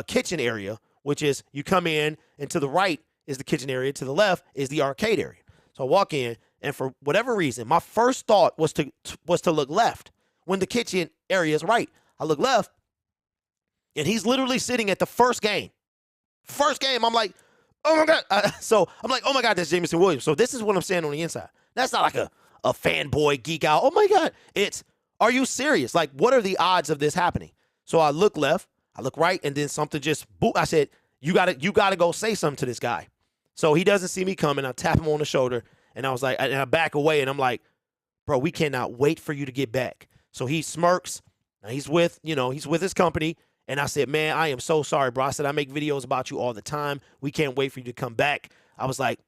kitchen area, which is you come in, and to the right is the kitchen area. To the left is the arcade area. So I walk in, and for whatever reason, my first thought was to look left when the kitchen area is right. I look left, and he's literally sitting at the first game. First game, I'm like, oh, my God. So I'm like, oh, my God, that's Jameson Williams. So this is what I'm saying on the inside. That's not like a fanboy geek out. Oh, my God. It's, are you serious? Like, what are the odds of this happening? So I look left, I look right, and then something just, boop. I said, you gotta go say something to this guy. So he doesn't see me coming. I tap him on the shoulder, and I was like, and I back away, and I'm like, bro, we cannot wait for you to get back. So he smirks. Now he's with his company. And I said, man, I am so sorry, bro. I said, I make videos about you all the time. We can't wait for you to come back. I was like,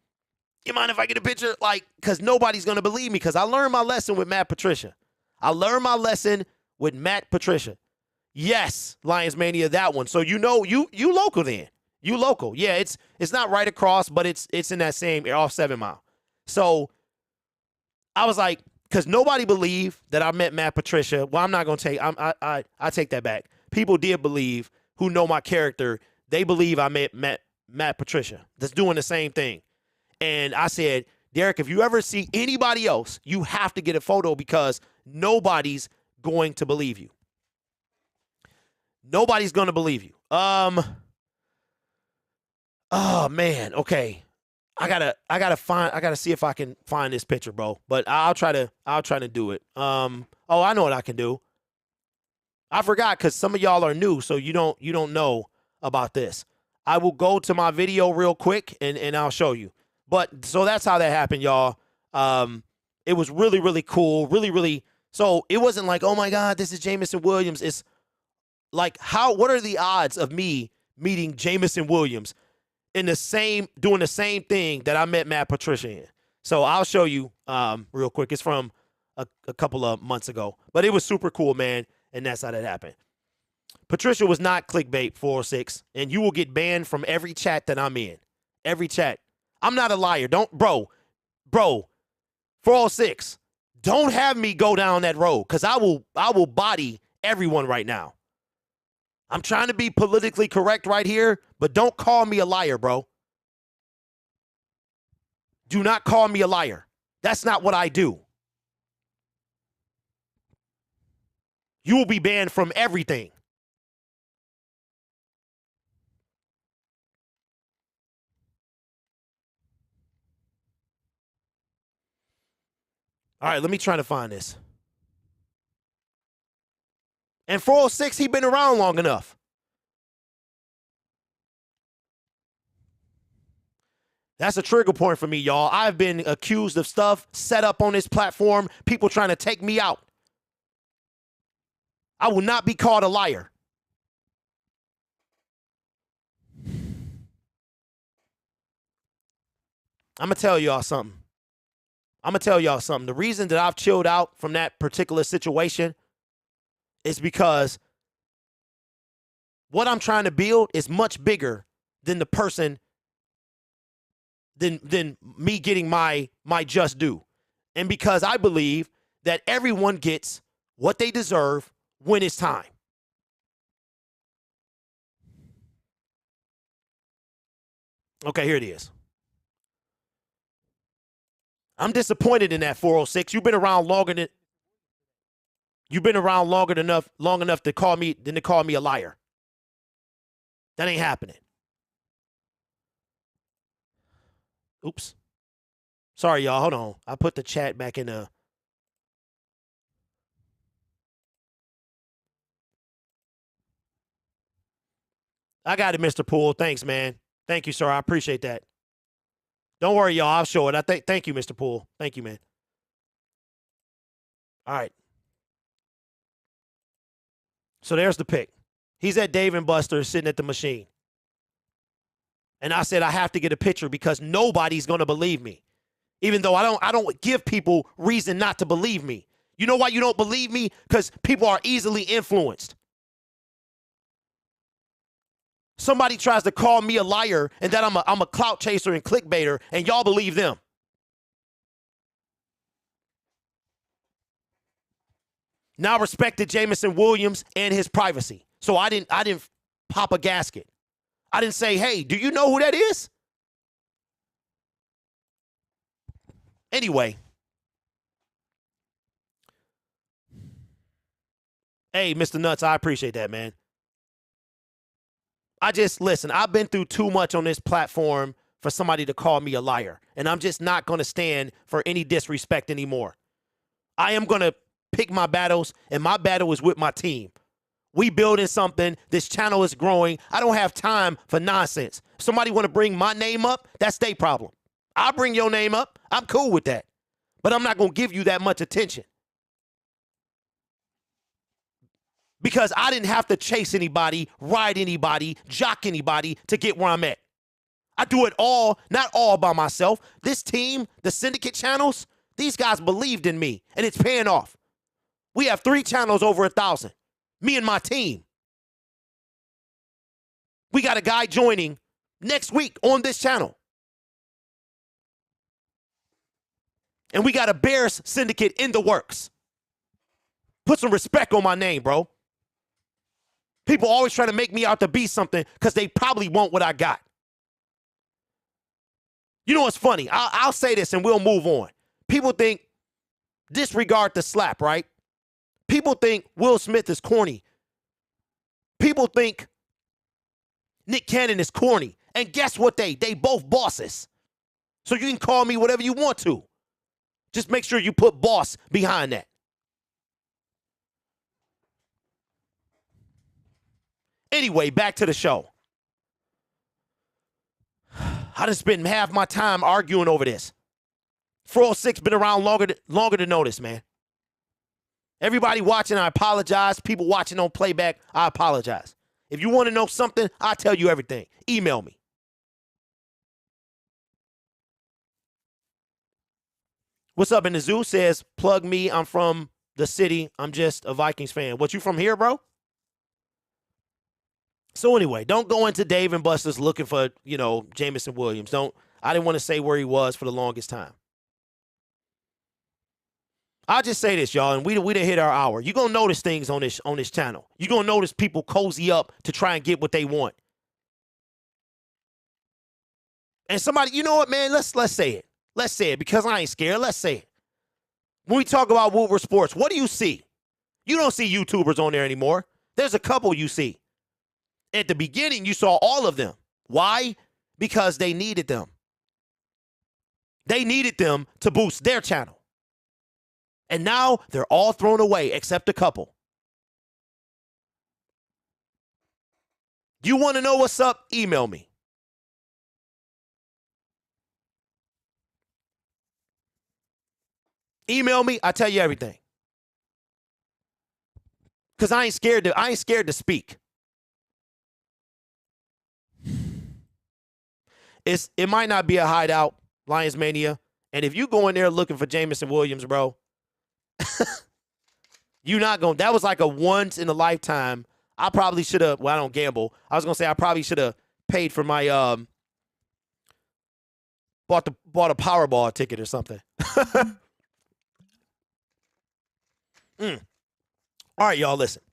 you mind if I get a picture? Like, because nobody's going to believe me, because I learned my lesson with Matt Patricia. Yes, Lions Mania, that one. So you local then. You local. Yeah, it's not right across, but it's in that same off 7 Mile. So I was like, because nobody believed that I met Matt Patricia. Well, I'm not going to take, I take that back. People did believe, who know my character, they believe I met Matt Patricia that's doing the same thing. And I said, Derek, if you ever see anybody else, you have to get a photo because nobody's going to believe you. Nobody's going to believe you. Oh man. Okay. I gotta see if I can find this picture, bro. But I'll try to do it. Oh, I know what I can do. I forgot because some of y'all are new, so you don't know about this. I will go to my video real quick and I'll show you. But so that's how that happened, y'all. It was really, really cool. Really, really. So it wasn't like, oh my God, this is Jameson Williams. It's like, what are the odds of me meeting Jameson Williams in doing the same thing that I met Matt Patricia in? So I'll show you real quick. It's from a couple of months ago, but it was super cool, man. And that's how that happened. Patricia was not clickbait 406, and you will get banned from every chat that I'm in. Every chat. I'm not a liar. Bro, 406, don't have me go down that road because I will body everyone right now. I'm trying to be politically correct right here, but don't call me a liar, bro. Do not call me a liar. That's not what I do. You will be banned from everything. All right, let me try to find this. And 406, he been around long enough. That's a trigger point for me, y'all. I've been accused of stuff set up on this platform, people trying to take me out. I will not be called a liar. I'm going to tell y'all something. The reason that I've chilled out from that particular situation is because what I'm trying to build is much bigger than the person, than me getting my just due. And because I believe that everyone gets what they deserve when it's time. Okay, here it is. I'm disappointed in that 406. You've been around long enough to call me a liar. That ain't happening. Oops. Sorry, y'all. Hold on. I put the chat back in the. I got it, Mr. Poole. Thanks, man. Thank you, sir. I appreciate that. Don't worry, y'all. I'll show it. Thank you, Mr. Poole. Thank you, man. All right. So there's the pick. He's at Dave & Buster's sitting at the machine. And I said I have to get a picture because nobody's going to believe me. Even though I don't give people reason not to believe me. You know why you don't believe me? Because people are easily influenced. Somebody tries to call me a liar and that I'm a clout chaser and clickbaiter, and y'all believe them. Now I respected Jameson Williams and his privacy. So I didn't pop a gasket. I didn't say, hey, do you know who that is? Anyway. Hey, Mr. Nuts, I appreciate that, man. Listen, I've been through too much on this platform for somebody to call me a liar. And I'm just not going to stand for any disrespect anymore. I am going to pick my battles, and my battle is with my team. We building something. This channel is growing. I don't have time for nonsense. If somebody want to bring my name up, that's their problem. I'll bring your name up. I'm cool with that. But I'm not going to give you that much attention. Because I didn't have to chase anybody, ride anybody, jock anybody to get where I'm at. I do it all, not all by myself. This team, the Syndicate channels, these guys believed in me, and it's paying off. We have 3 channels over 1,000. Me and my team. We got a guy joining next week on this channel. And we got a Bears syndicate in the works. Put some respect on my name, bro. People always try to make me out to be something because they probably want what I got. You know what's funny? I'll say this and we'll move on. People think, disregard the slap, right? People think Will Smith is corny. People think Nick Cannon is corny. And guess what? They both bosses. So you can call me whatever you want to. Just make sure you put boss behind that. Anyway, back to the show. I just spent half my time arguing over this. 406 been around longer to know this, man. Everybody watching, I apologize. People watching on playback, I apologize. If you want to know something, I'll tell you everything. Email me. What's up in the zoo? Says, plug me. I'm from the city. I'm just a Vikings fan. What, you from here, bro? So anyway, don't go into Dave and Buster's looking for, Jameson Williams. I didn't want to say where he was for the longest time. I'll just say this, y'all, and we done hit our hour. You're going to notice things on this channel. You're going to notice people cozy up to try and get what they want. And somebody, you know what, man? Let's say it. Let's say it because I ain't scared. Let's say it. When we talk about Woodward Sports, what do you see? You don't see YouTubers on there anymore. There's a couple you see. At the beginning, you saw all of them. Why? Because they needed them. They needed them to boost their channel. And now they're all thrown away except a couple. You want to know what's up? Email me. Email me. I'll tell you everything. Because I ain't scared to speak. It might not be a hideout, Lions Mania. And if you go in there looking for Jameson Williams, bro, you're not going. That was like a once in a lifetime. I probably should have. Well, I don't gamble. I was gonna say I probably should have paid for my bought a Powerball ticket or something. All right, y'all. Listen,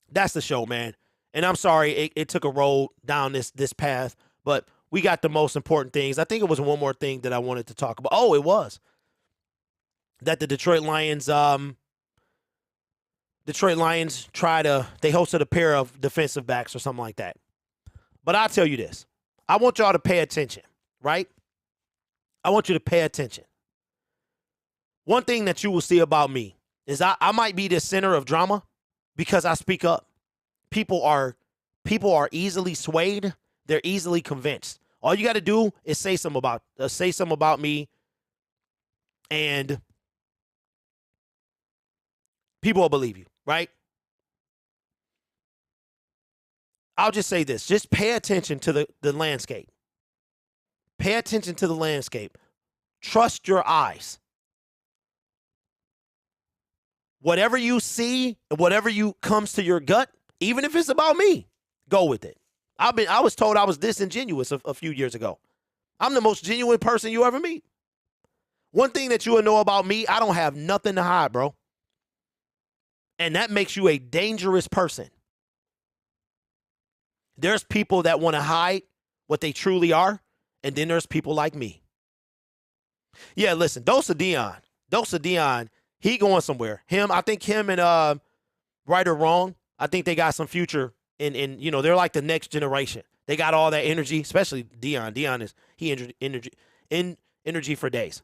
that's the show, man. And I'm sorry it took a road down this path, but we got the most important things. I think it was one more thing that I wanted to talk about. Oh, it was that the Detroit Lions they hosted a pair of defensive backs or something like that. But I'll tell you this. I want y'all to pay attention, right? I want you to pay attention. One thing that you will see about me is I might be the center of drama because I speak up. People are easily swayed. They're easily convinced. All you got to do is say something about me, and people will believe you, right? I'll just say this. Just pay attention to the landscape. Pay attention to the landscape. Trust your eyes. Whatever you see, whatever comes to your gut, even if it's about me, go with it. I was told I was disingenuous a few years ago. I'm the most genuine person you ever meet. One thing that you will know about me, I don't have nothing to hide, bro. And that makes you a dangerous person. There's people that want to hide what they truly are, and then there's people like me. Yeah, listen, Dose of Dion, he going somewhere. I think him and Right or Wrong, I think they got some future in they're like the next generation. They got all that energy, especially Dion. Dion is energy for days.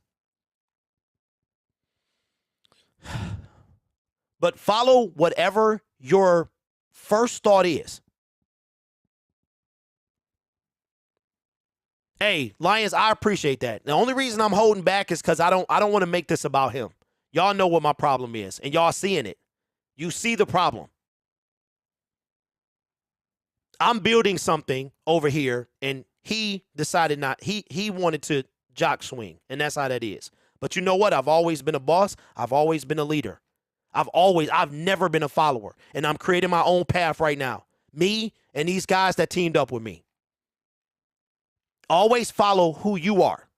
But follow whatever your first thought is. Hey, Lions, I appreciate that. The only reason I'm holding back is because I don't want to make this about him. Y'all know what my problem is, and y'all seeing it. You see the problem. I'm building something over here, and he decided not. He wanted to jock swing, and that's how that is. But you know what? I've always been a boss. I've always been a leader. I've never been a follower, and I'm creating my own path right now. Me and these guys that teamed up with me. Always follow who you are.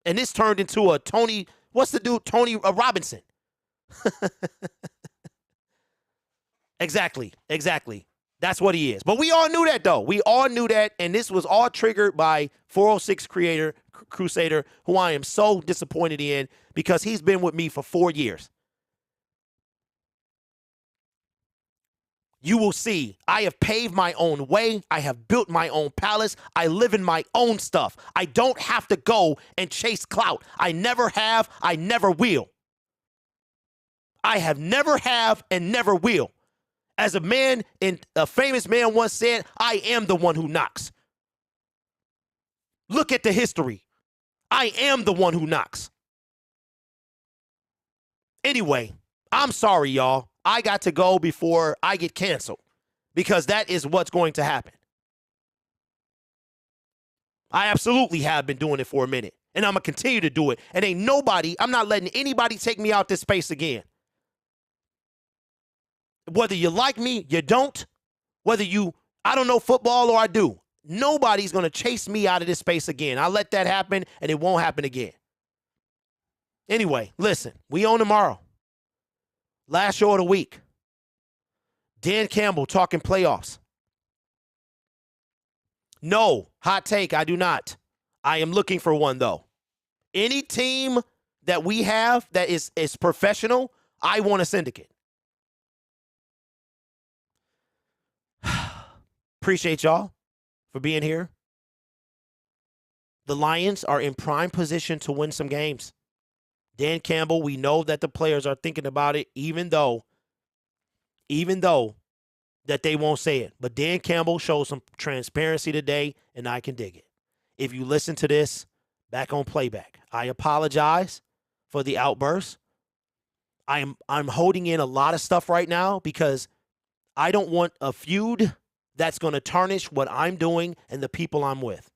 And this turned into a Tony, what's the dude? Tony Robinson. Exactly. That's what he is. But we all knew that, though. We all knew that, and this was all triggered by 406 Crusader, who I am so disappointed in because he's been with me for 4 years. You will see, I have paved my own way. I have built my own palace. I live in my own stuff. I don't have to go and chase clout. I never have. I never will. I have never have and never will. As a famous man once said, I am the one who knocks. Look at the history. I am the one who knocks. Anyway, I'm sorry, y'all. I got to go before I get canceled because that is what's going to happen. I absolutely have been doing it for a minute, and I'm going to continue to do it. And I'm not letting anybody take me out this space again. Whether you like me, you don't. I don't know football or I do. Nobody's going to chase me out of this space again. I'll let that happen, and it won't happen again. Anyway, listen, we on tomorrow. Last show of the week. Dan Campbell talking playoffs. No, hot take, I do not. I am looking for one, though. Any team that we have that is professional, I want a syndicate. Appreciate y'all for being here. The Lions are in prime position to win some games. Dan Campbell, we know that the players are thinking about it, even though that they won't say it. But Dan Campbell showed some transparency today, and I can dig it. If you listen to this back on playback, I apologize for the outburst. I'm holding in a lot of stuff right now because I don't want a feud that's going to tarnish what I'm doing and the people I'm with.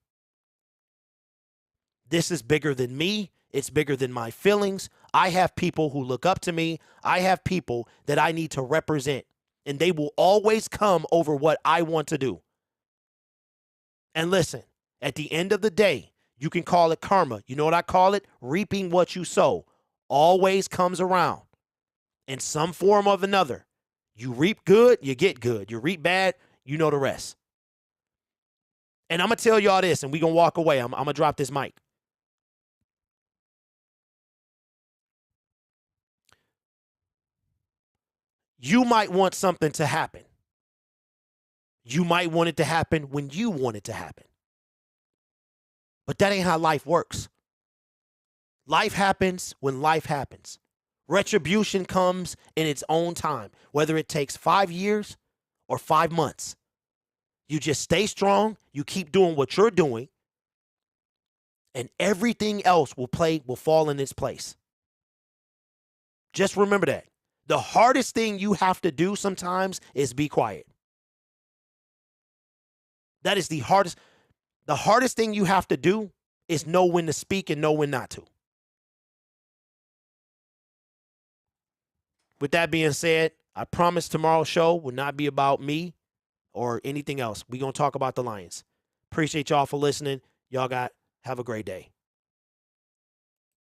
This is bigger than me. It's bigger than my feelings. I have people who look up to me. I have people that I need to represent, and they will always come over what I want to do. And listen, at the end of the day, you can call it karma. You know what I call it? Reaping what you sow always comes around in some form or another. You reap good, you get good. You reap bad, you know the rest. And I'm going to tell y'all this, and we're going to walk away. I'm going to drop this mic. You might want something to happen. You might want it to happen when you want it to happen. But that ain't how life works. Life happens when life happens. Retribution comes in its own time, whether it takes 5 years or 5 months. You just stay strong, you keep doing what you're doing, and everything else will fall in its place. Just remember that. The hardest thing you have to do sometimes is be quiet. That is the hardest. The hardest thing you have to do is know when to speak and know when not to. With that being said, I promise tomorrow's show will not be about me or anything else. We're going to talk about the Lions. Appreciate y'all for listening. Y'all have a great day.